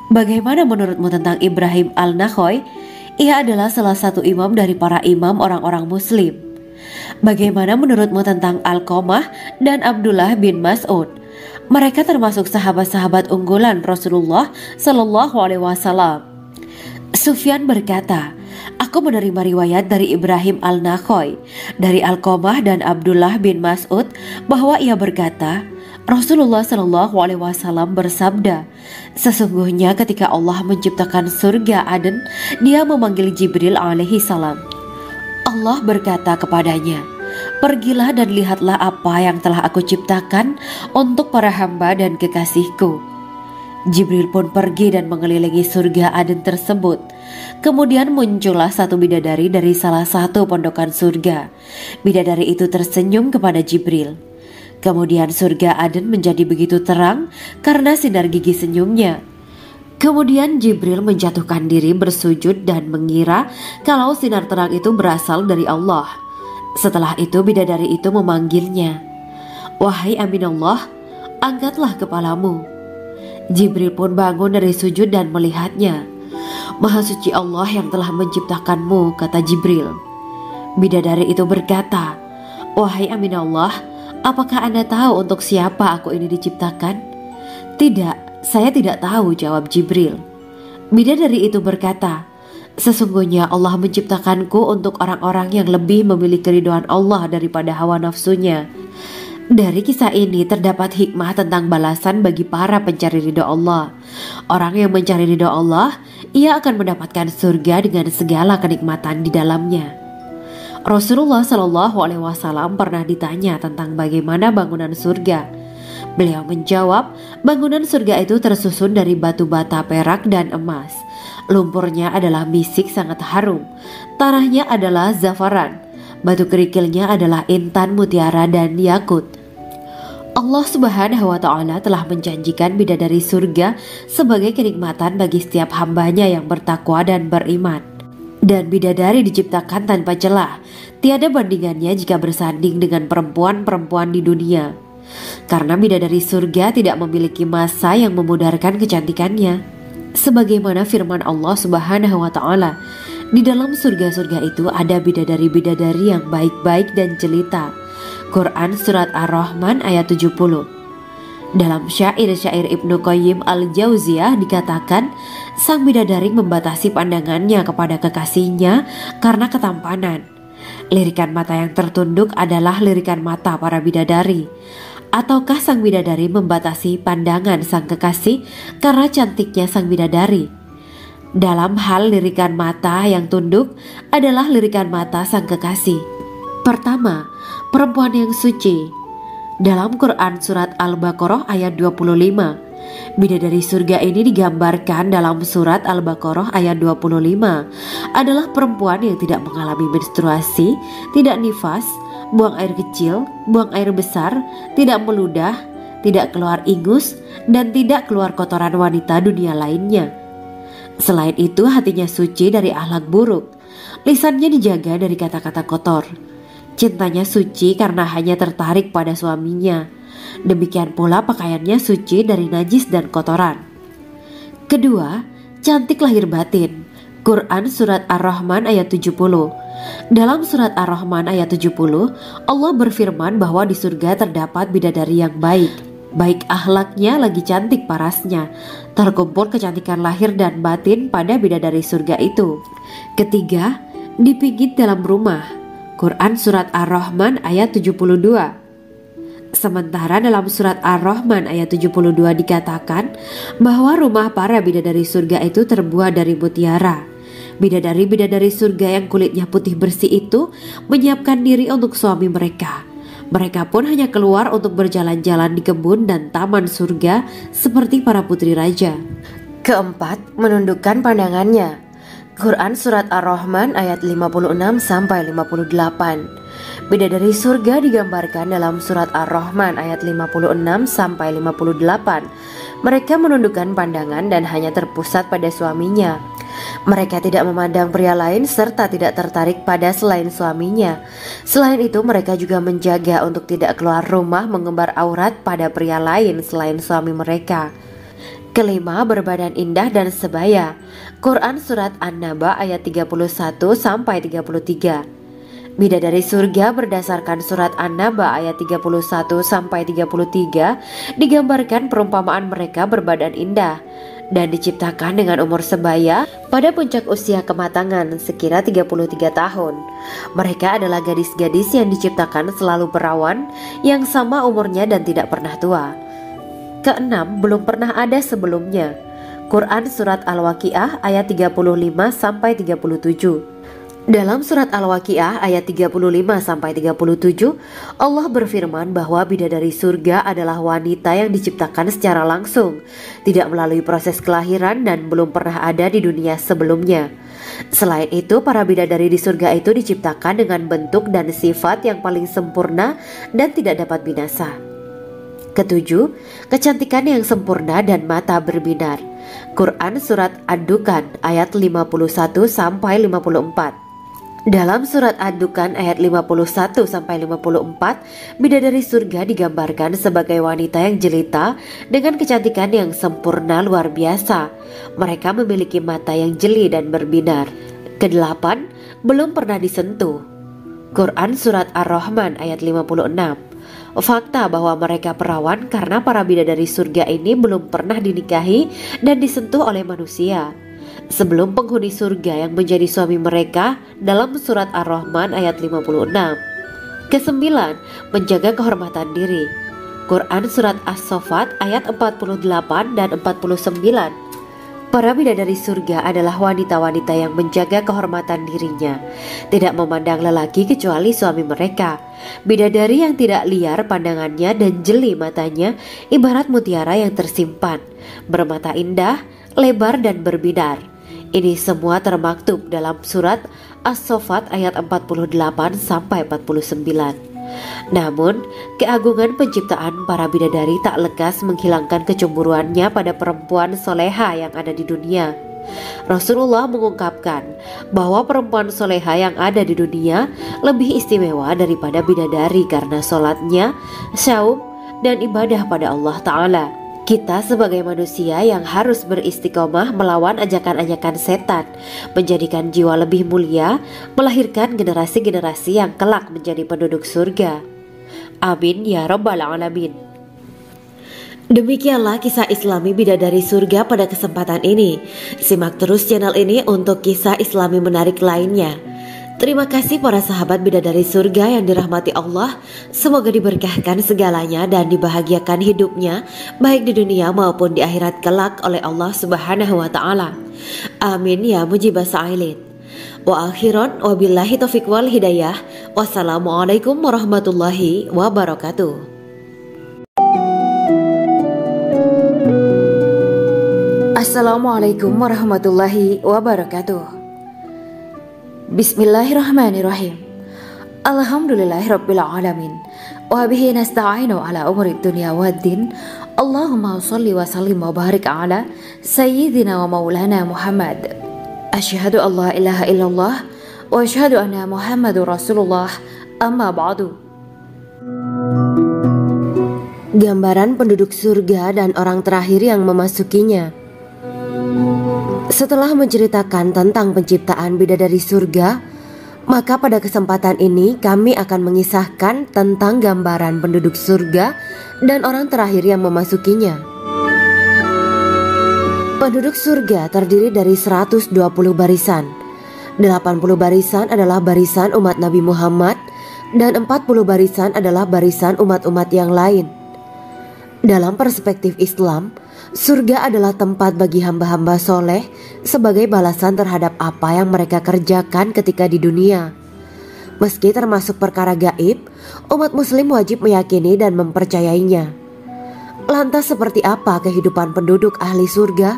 Bagaimana menurutmu tentang Ibrahim Al-Nakhoy? Ia adalah salah satu imam dari para imam orang-orang muslim. Bagaimana menurutmu tentang Alqamah dan Abdullah bin Mas'ud? Mereka termasuk sahabat-sahabat unggulan Rasulullah Shallallahu Alaihi Wasallam. Sufyan berkata, aku menerima riwayat dari Ibrahim al-Nakhoy dari Alqamah dan Abdullah bin Mas'ud bahwa ia berkata, Rasulullah Shallallahu Alaihi Wasallam bersabda, sesungguhnya ketika Allah menciptakan surga Aden, Dia memanggil Jibril alaihi salam. Allah berkata kepadanya, pergilah dan lihatlah apa yang telah aku ciptakan untuk para hamba dan kekasihku. Jibril pun pergi dan mengelilingi surga Aden tersebut. Kemudian muncullah satu bidadari dari salah satu pondokan surga. Bidadari itu tersenyum kepada Jibril. Kemudian surga Aden menjadi begitu terang karena sinar gigi senyumnya. Kemudian Jibril menjatuhkan diri bersujud dan mengira kalau sinar terang itu berasal dari Allah. Setelah itu bidadari itu memanggilnya, wahai Aminullah, angkatlah kepalamu. Jibril pun bangun dari sujud dan melihatnya. Maha suci Allah yang telah menciptakanmu, kata Jibril. Bidadari itu berkata, wahai Aminullah, apakah Anda tahu untuk siapa aku ini diciptakan? Tidak, saya tidak tahu, jawab Jibril. Bidadari itu berkata, sesungguhnya Allah menciptakanku untuk orang-orang yang lebih memilih keridhaan Allah daripada hawa nafsunya. Dari kisah ini terdapat hikmah tentang balasan bagi para pencari ridho Allah. Orang yang mencari ridho Allah, ia akan mendapatkan surga dengan segala kenikmatan di dalamnya. Rasulullah Shallallahu Alaihi Wasallam pernah ditanya tentang bagaimana bangunan surga. Beliau menjawab, bangunan surga itu tersusun dari batu bata, perak, dan emas. Lumpurnya adalah misik sangat harum. Tanahnya adalah zafaran. Batu kerikilnya adalah intan, mutiara, dan yakut. Allah Subhanahu wa Ta'ala telah menjanjikan bidadari surga sebagai kenikmatan bagi setiap hambanya yang bertakwa dan beriman. Dan bidadari diciptakan tanpa celah, tiada bandingannya jika bersanding dengan perempuan-perempuan di dunia. Karena bidadari surga tidak memiliki masa yang memudarkan kecantikannya. Sebagaimana firman Allah Subhanahu wa Ta'ala, di dalam surga-surga itu ada bidadari-bidadari yang baik-baik dan jelita. Quran Surat Ar-Rahman ayat 70. Dalam syair-syair Ibnu Qayyim al-Jauziyah dikatakan, sang bidadari membatasi pandangannya kepada kekasihnya karena ketampanan. Lirikan mata yang tertunduk adalah lirikan mata para bidadari. Ataukah sang bidadari membatasi pandangan sang kekasih karena cantiknya sang bidadari? Dalam hal lirikan mata yang tunduk adalah lirikan mata sang kekasih. Pertama, perempuan yang suci. Dalam Quran Surat Al-Baqarah ayat 25, bidadari surga ini digambarkan dalam Surat Al-Baqarah ayat 25 adalah perempuan yang tidak mengalami menstruasi, tidak nifas, buang air kecil, buang air besar, tidak meludah, tidak keluar ingus, dan tidak keluar kotoran wanita dunia lainnya. Selain itu, hatinya suci dari akhlak buruk, lisannya dijaga dari kata-kata kotor. Cintanya suci karena hanya tertarik pada suaminya. Demikian pula pakaiannya suci dari najis dan kotoran. Kedua, cantik lahir batin. Quran Surat Ar-Rahman ayat 70. Dalam Surat Ar-Rahman ayat 70, Allah berfirman bahwa di surga terdapat bidadari yang baik. Baik akhlaknya lagi cantik parasnya. Terkumpul kecantikan lahir dan batin pada bidadari surga itu. Ketiga, dipijit dalam rumah. Quran Surat Ar-Rahman ayat 72. Sementara dalam Surat Ar-Rahman ayat 72 dikatakan bahwa rumah para bidadari surga itu terbuat dari mutiara. Bidadari-bidadari surga yang kulitnya putih bersih itu menyiapkan diri untuk suami mereka. Mereka pun hanya keluar untuk berjalan-jalan di kebun dan taman surga seperti para putri raja. Keempat, menundukkan pandangannya. Quran Surat Ar-Rahman ayat 56-58. Bidadari surga digambarkan dalam Surat Ar-Rahman ayat 56-58. Mereka menundukkan pandangan dan hanya terpusat pada suaminya. Mereka tidak memandang pria lain serta tidak tertarik pada selain suaminya. Selain itu, mereka juga menjaga untuk tidak keluar rumah mengembar aurat pada pria lain selain suami mereka. Kelima, berbadan indah dan sebaya. Quran Surat An-Naba ayat 31-33. Bidadari surga berdasarkan surat An-Naba ayat 31-33 digambarkan perumpamaan mereka berbadan indah dan diciptakan dengan umur sebaya pada puncak usia kematangan sekira 33 tahun. Mereka adalah gadis-gadis yang diciptakan selalu perawan yang sama umurnya dan tidak pernah tua. Keenam, belum pernah ada sebelumnya. Quran Surat Al-Waqiah ayat 35-37. Dalam surat Al-Waqiah ayat 35-37, Allah berfirman bahwa bidadari surga adalah wanita yang diciptakan secara langsung, tidak melalui proses kelahiran dan belum pernah ada di dunia sebelumnya. Selain itu, para bidadari di surga itu diciptakan dengan bentuk dan sifat yang paling sempurna dan tidak dapat binasa. Ketujuh, kecantikan yang sempurna dan mata berbinar. Quran Surat Ad-Dukan ayat 51-54. Dalam surat Ad-Dukan ayat 51-54, bidadari surga digambarkan sebagai wanita yang jelita dengan kecantikan yang sempurna luar biasa. Mereka memiliki mata yang jeli dan berbinar. Kedelapan, belum pernah disentuh. Quran Surat Ar-Rahman ayat 56. Fakta bahwa mereka perawan karena para bidadari surga ini belum pernah dinikahi dan disentuh oleh manusia sebelum penghuni surga yang menjadi suami mereka dalam surat Ar-Rahman ayat 56. Kesembilan, menjaga kehormatan diri. Quran Surat As-Saffat ayat 48 dan 49. Para bidadari surga adalah wanita-wanita yang menjaga kehormatan dirinya, tidak memandang lelaki kecuali suami mereka. Bidadari yang tidak liar pandangannya dan jeli matanya ibarat mutiara yang tersimpan, bermata indah, lebar dan berbinar. Ini semua termaktub dalam surat As-Saffat ayat 48-49. Namun, keagungan penciptaan para bidadari tak lekas menghilangkan kecemburuannya pada perempuan soleha yang ada di dunia. Rasulullah mengungkapkan bahwa perempuan soleha yang ada di dunia lebih istimewa daripada bidadari karena sholatnya, syaum, dan ibadah pada Allah Ta'ala. Kita sebagai manusia yang harus beristiqomah melawan ajakan-ajakan setan, menjadikan jiwa lebih mulia, melahirkan generasi-generasi yang kelak menjadi penduduk surga. Amin ya Rabbal Alamin. Demikianlah kisah Islami bidadari surga pada kesempatan ini. Simak terus channel ini untuk kisah Islami menarik lainnya. Terima kasih para sahabat bidadari surga yang dirahmati Allah. Semoga diberkahkan segalanya dan dibahagiakan hidupnya baik di dunia maupun di akhirat kelak oleh Allah Subhanahu wa Ta'ala. Amin ya mujibah sa'ilin. Wa akhiran wabillahi taufiq wal hidayah. Wassalamualaikum warahmatullahi wabarakatuh. Assalamualaikum warahmatullahi wabarakatuh. Bismillahirrahmanirrahim. Alhamdulillahirabbil alamin. Wa bihi nasta'inu ala umuri dunya waddin. Allahumma shalli wa sallim wa barik ala sayyidina wa maulana Muhammad. Asyhadu an la ilaha illallah wa asyhadu anna Muhammadur Rasulullah. Amma ba'du. Gambaran penduduk surga dan orang terakhir yang memasukinya. Setelah menceritakan tentang penciptaan bidadari surga, maka pada kesempatan ini kami akan mengisahkan tentang gambaran penduduk surga dan orang terakhir yang memasukinya. Penduduk surga terdiri dari 120 barisan. 80 barisan adalah barisan umat Nabi Muhammad dan 40 barisan adalah barisan umat-umat yang lain. Dalam perspektif Islam, surga adalah tempat bagi hamba-hamba soleh sebagai balasan terhadap apa yang mereka kerjakan ketika di dunia. Meski termasuk perkara gaib, umat muslim wajib meyakini dan mempercayainya. Lantas seperti apa kehidupan penduduk ahli surga?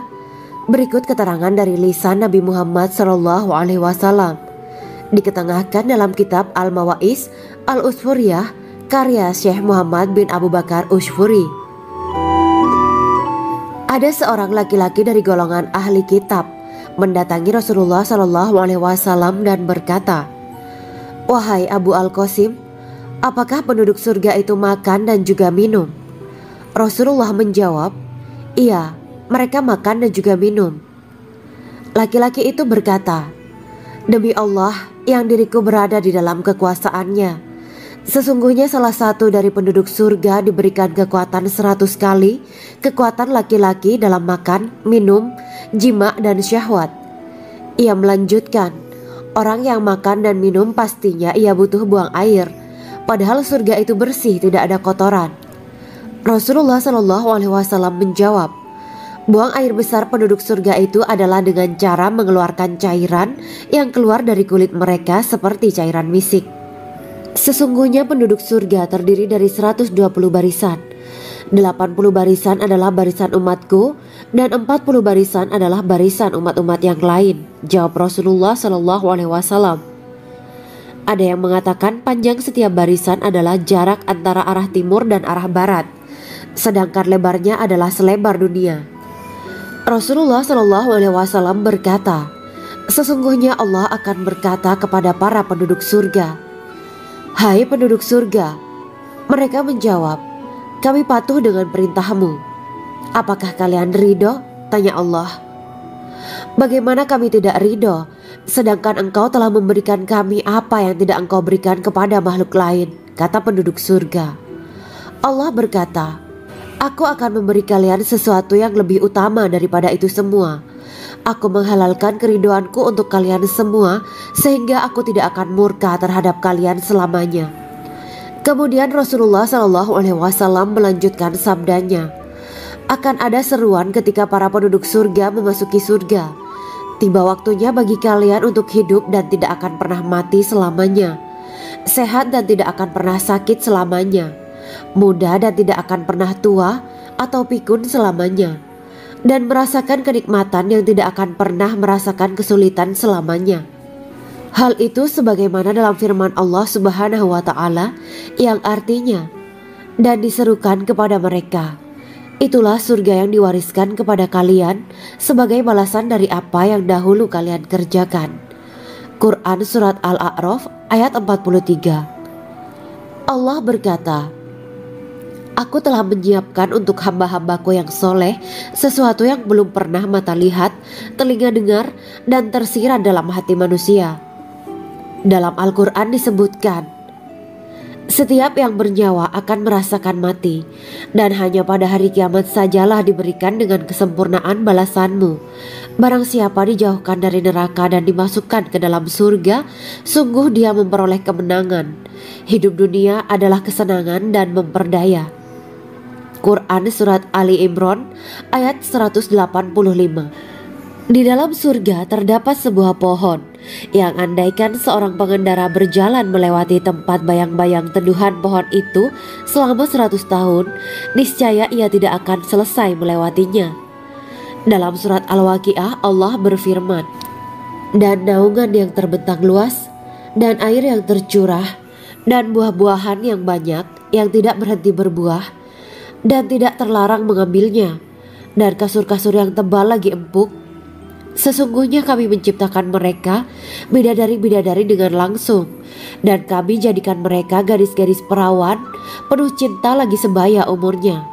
Berikut keterangan dari lisan Nabi Muhammad SAW, diketengahkan dalam kitab Al-Mawa'is Al-Usfuriyah karya Syekh Muhammad bin Abu Bakar Ushfuri. Ada seorang laki-laki dari golongan ahli kitab mendatangi Rasulullah SAW dan berkata, "Wahai Abu Al-Qasim, apakah penduduk surga itu makan dan juga minum?" Rasulullah menjawab, "Iya, mereka makan dan juga minum." Laki-laki itu berkata, Demi Allah yang diriku berada di dalam kekuasaannya, sesungguhnya salah satu dari penduduk surga diberikan kekuatan 100 kali kekuatan laki-laki dalam makan, minum, jima dan syahwat. Ia melanjutkan, orang yang makan dan minum pastinya ia butuh buang air, padahal surga itu bersih, tidak ada kotoran. Rasulullah SAW menjawab, buang air besar penduduk surga itu adalah dengan cara mengeluarkan cairan yang keluar dari kulit mereka seperti cairan misik. Sesungguhnya penduduk surga terdiri dari 120 barisan. 80 barisan adalah barisan umatku dan 40 barisan adalah barisan umat-umat yang lain, jawab Rasulullah SAW. Ada yang mengatakan panjang setiap barisan adalah jarak antara arah timur dan arah barat, sedangkan lebarnya adalah selebar dunia. Rasulullah SAW berkata, sesungguhnya Allah akan berkata kepada para penduduk surga, hai penduduk surga. Mereka menjawab, kami patuh dengan perintahmu. Apakah kalian ridho? Tanya Allah. Bagaimana kami tidak ridho, sedangkan engkau telah memberikan kami apa yang tidak engkau berikan kepada makhluk lain, kata penduduk surga. Allah berkata, aku akan memberi kalian sesuatu yang lebih utama daripada itu semua. Aku menghalalkan keriduanku untuk kalian semua, sehingga aku tidak akan murka terhadap kalian selamanya. Kemudian Rasulullah SAW melanjutkan sabdanya, akan ada seruan ketika para penduduk surga memasuki surga. Tiba waktunya bagi kalian untuk hidup dan tidak akan pernah mati selamanya, sehat dan tidak akan pernah sakit selamanya, muda dan tidak akan pernah tua atau pikun selamanya, dan merasakan kenikmatan yang tidak akan pernah merasakan kesulitan selamanya. Hal itu sebagaimana dalam firman Allah Subhanahu wa Ta'ala yang artinya, dan diserukan kepada mereka, itulah surga yang diwariskan kepada kalian sebagai balasan dari apa yang dahulu kalian kerjakan. Quran Surat Al-A'raf ayat 43. Allah berkata, aku telah menyiapkan untuk hamba-hambaku yang soleh sesuatu yang belum pernah mata lihat, telinga dengar, dan tersirat dalam hati manusia. Dalam Al-Quran disebutkan, setiap yang bernyawa akan merasakan mati, dan hanya pada hari kiamat sajalah diberikan dengan kesempurnaan balasanmu. Barang siapa dijauhkan dari neraka dan dimasukkan ke dalam surga, sungguh dia memperoleh kemenangan. Hidup dunia adalah kesenangan dan memperdaya. Quran Surat Ali Imran ayat 185. Di dalam surga terdapat sebuah pohon yang andaikan seorang pengendara berjalan melewati tempat bayang-bayang teduhan pohon itu selama 100 tahun, niscaya ia tidak akan selesai melewatinya. Dalam surat Al-Waqiah Allah berfirman, dan naungan yang terbentang luas, dan air yang tercurah, dan buah-buahan yang banyak yang tidak berhenti berbuah, dan tidak terlarang mengambilnya, dan kasur-kasur yang tebal lagi empuk. Sesungguhnya kami menciptakan mereka bidadari-bidadari dengan langsung, dan kami jadikan mereka gadis-gadis perawan penuh cinta lagi sebaya umurnya.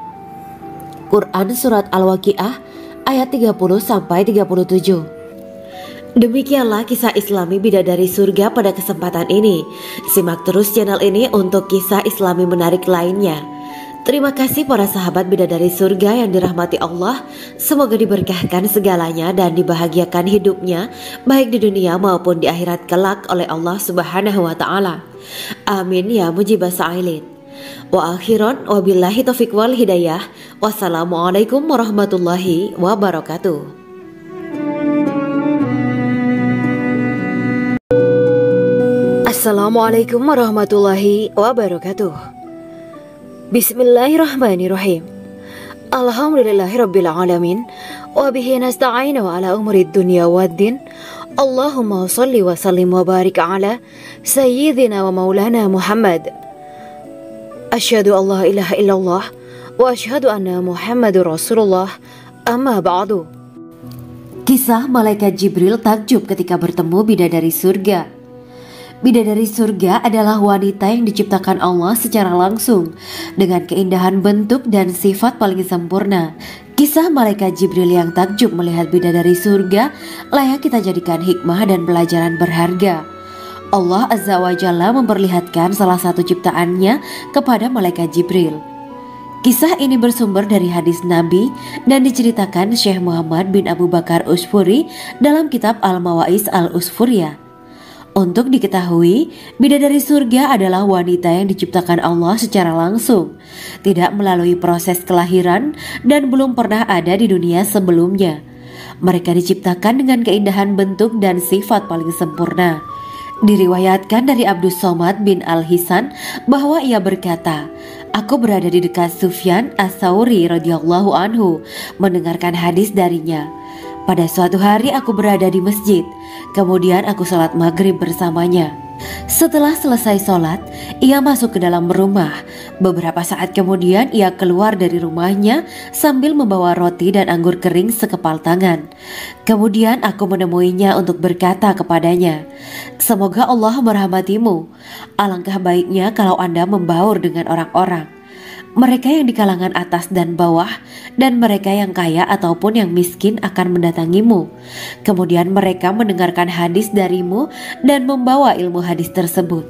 Quran Surat Al-Waqiah ayat 30-37. Demikianlah kisah Islami bidadari surga pada kesempatan ini. Simak terus channel ini untuk kisah Islami menarik lainnya. Terima kasih para sahabat bidadari surga yang dirahmati Allah. Semoga diberkahkan segalanya dan dibahagiakan hidupnya, baik di dunia maupun di akhirat kelak oleh Allah Subhanahu wa Ta'ala. Amin ya mujibah sa'ilin. Wa akhiran wabillahi taufiq wal hidayah. Wassalamualaikum warahmatullahi wabarakatuh. Assalamualaikum warahmatullahi wabarakatuh. Bismillahirrahmanirrahim. Alhamdulillahirabbil alamin wa bihi nasta'inu ala umuri dunya waddin. Allahumma shalli wa sallim wa barik ala sayyidina wa maulana Muhammad. Asyhadu an la ilaha illallah wa asyhadu anna Muhammadur Rasulullah. Amma ba'du. Kisah malaikat Jibril takjub ketika bertemu bidadari surga. Bidadari surga adalah wanita yang diciptakan Allah secara langsung dengan keindahan bentuk dan sifat paling sempurna. Kisah malaikat Jibril yang takjub melihat bidadari surga layak kita jadikan hikmah dan pelajaran berharga. Allah Azza wa Jalla memperlihatkan salah satu ciptaannya kepada malaikat Jibril. Kisah ini bersumber dari hadis Nabi dan diceritakan Syekh Muhammad bin Abu Bakar Usfuri dalam kitab Al-Mawaiz Al-Usfuriyah. Untuk diketahui, bidadari surga adalah wanita yang diciptakan Allah secara langsung, tidak melalui proses kelahiran dan belum pernah ada di dunia sebelumnya. Mereka diciptakan dengan keindahan bentuk dan sifat paling sempurna. Diriwayatkan dari Abdus Somad bin Al-Hisan bahwa ia berkata, "Aku berada di dekat Sufyan Ats-Tsauri radhiyallahu anhu mendengarkan hadis darinya. Pada suatu hari aku berada di masjid, kemudian aku sholat maghrib bersamanya. Setelah selesai sholat, ia masuk ke dalam rumah. Beberapa saat kemudian ia keluar dari rumahnya sambil membawa roti dan anggur kering sekepal tangan. Kemudian aku menemuinya untuk berkata kepadanya, 'Semoga Allah merahmatimu. Alangkah baiknya kalau Anda membaur dengan orang-orang. Mereka yang di kalangan atas dan bawah, dan mereka yang kaya ataupun yang miskin akan mendatangimu. Kemudian mereka mendengarkan hadis darimu dan membawa ilmu hadis tersebut.'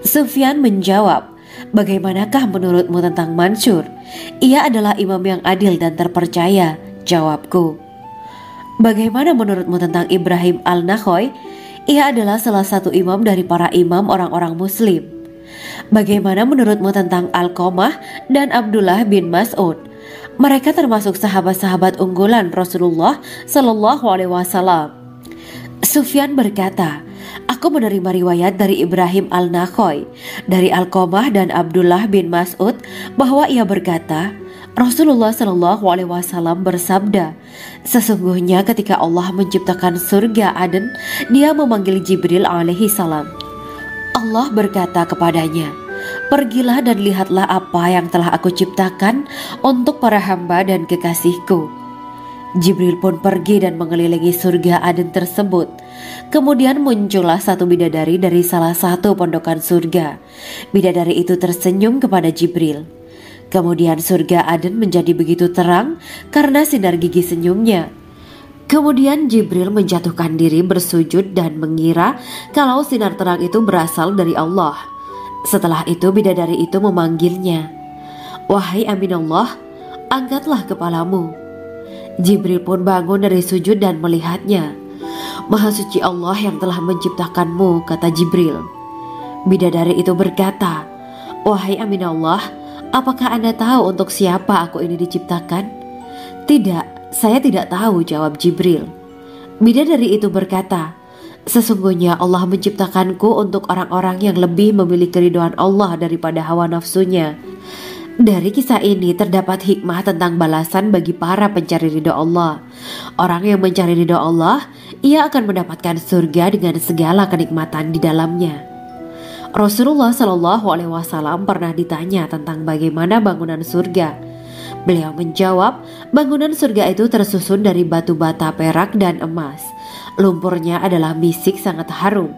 Sufyan menjawab, 'Bagaimanakah menurutmu tentang Mansur? Ia adalah imam yang adil dan terpercaya.' Jawabku, 'Bagaimana menurutmu tentang Ibrahim Al-Nakhoy? Ia adalah salah satu imam dari para imam orang-orang muslim.' Bagaimana menurutmu tentang Alqamah dan Abdullah bin Mas'ud? Mereka termasuk sahabat-sahabat unggulan Rasulullah Shallallahu Alaihi Wasallam.' Sufyan berkata, 'Aku menerima riwayat dari Ibrahim Al-Nakhoy, dari Alqamah dan Abdullah bin Mas'ud bahwa ia berkata, Rasulullah Shallallahu Alaihi Wasallam bersabda, sesungguhnya ketika Allah menciptakan surga Aden, Dia memanggil Jibril alaihi salam. Allah berkata kepadanya, pergilah dan lihatlah apa yang telah aku ciptakan untuk para hamba dan kekasihku. Jibril pun pergi dan mengelilingi surga Aden tersebut. Kemudian muncullah satu bidadari dari salah satu pondokan surga. Bidadari itu tersenyum kepada Jibril. Kemudian surga Aden menjadi begitu terang karena sinar gigi senyumnya. Kemudian Jibril menjatuhkan diri bersujud dan mengira kalau sinar terang itu berasal dari Allah. Setelah itu bidadari itu memanggilnya, wahai Aminullah, angkatlah kepalamu. Jibril pun bangun dari sujud dan melihatnya. Maha suci Allah yang telah menciptakanmu, kata Jibril. Bidadari itu berkata, wahai Aminullah, apakah Anda tahu untuk siapa aku ini diciptakan? Tidak, saya tidak tahu, jawab Jibril. Bidadari itu berkata, sesungguhnya Allah menciptakanku untuk orang-orang yang lebih memilih keridhaan Allah daripada hawa nafsunya. Dari kisah ini terdapat hikmah tentang balasan bagi para pencari ridha Allah. Orang yang mencari ridha Allah, ia akan mendapatkan surga dengan segala kenikmatan di dalamnya. Rasulullah Shallallahu Alaihi Wasallam pernah ditanya tentang bagaimana bangunan surga. Beliau menjawab, bangunan surga itu tersusun dari batu bata perak dan emas. Lumpurnya adalah misik sangat harum.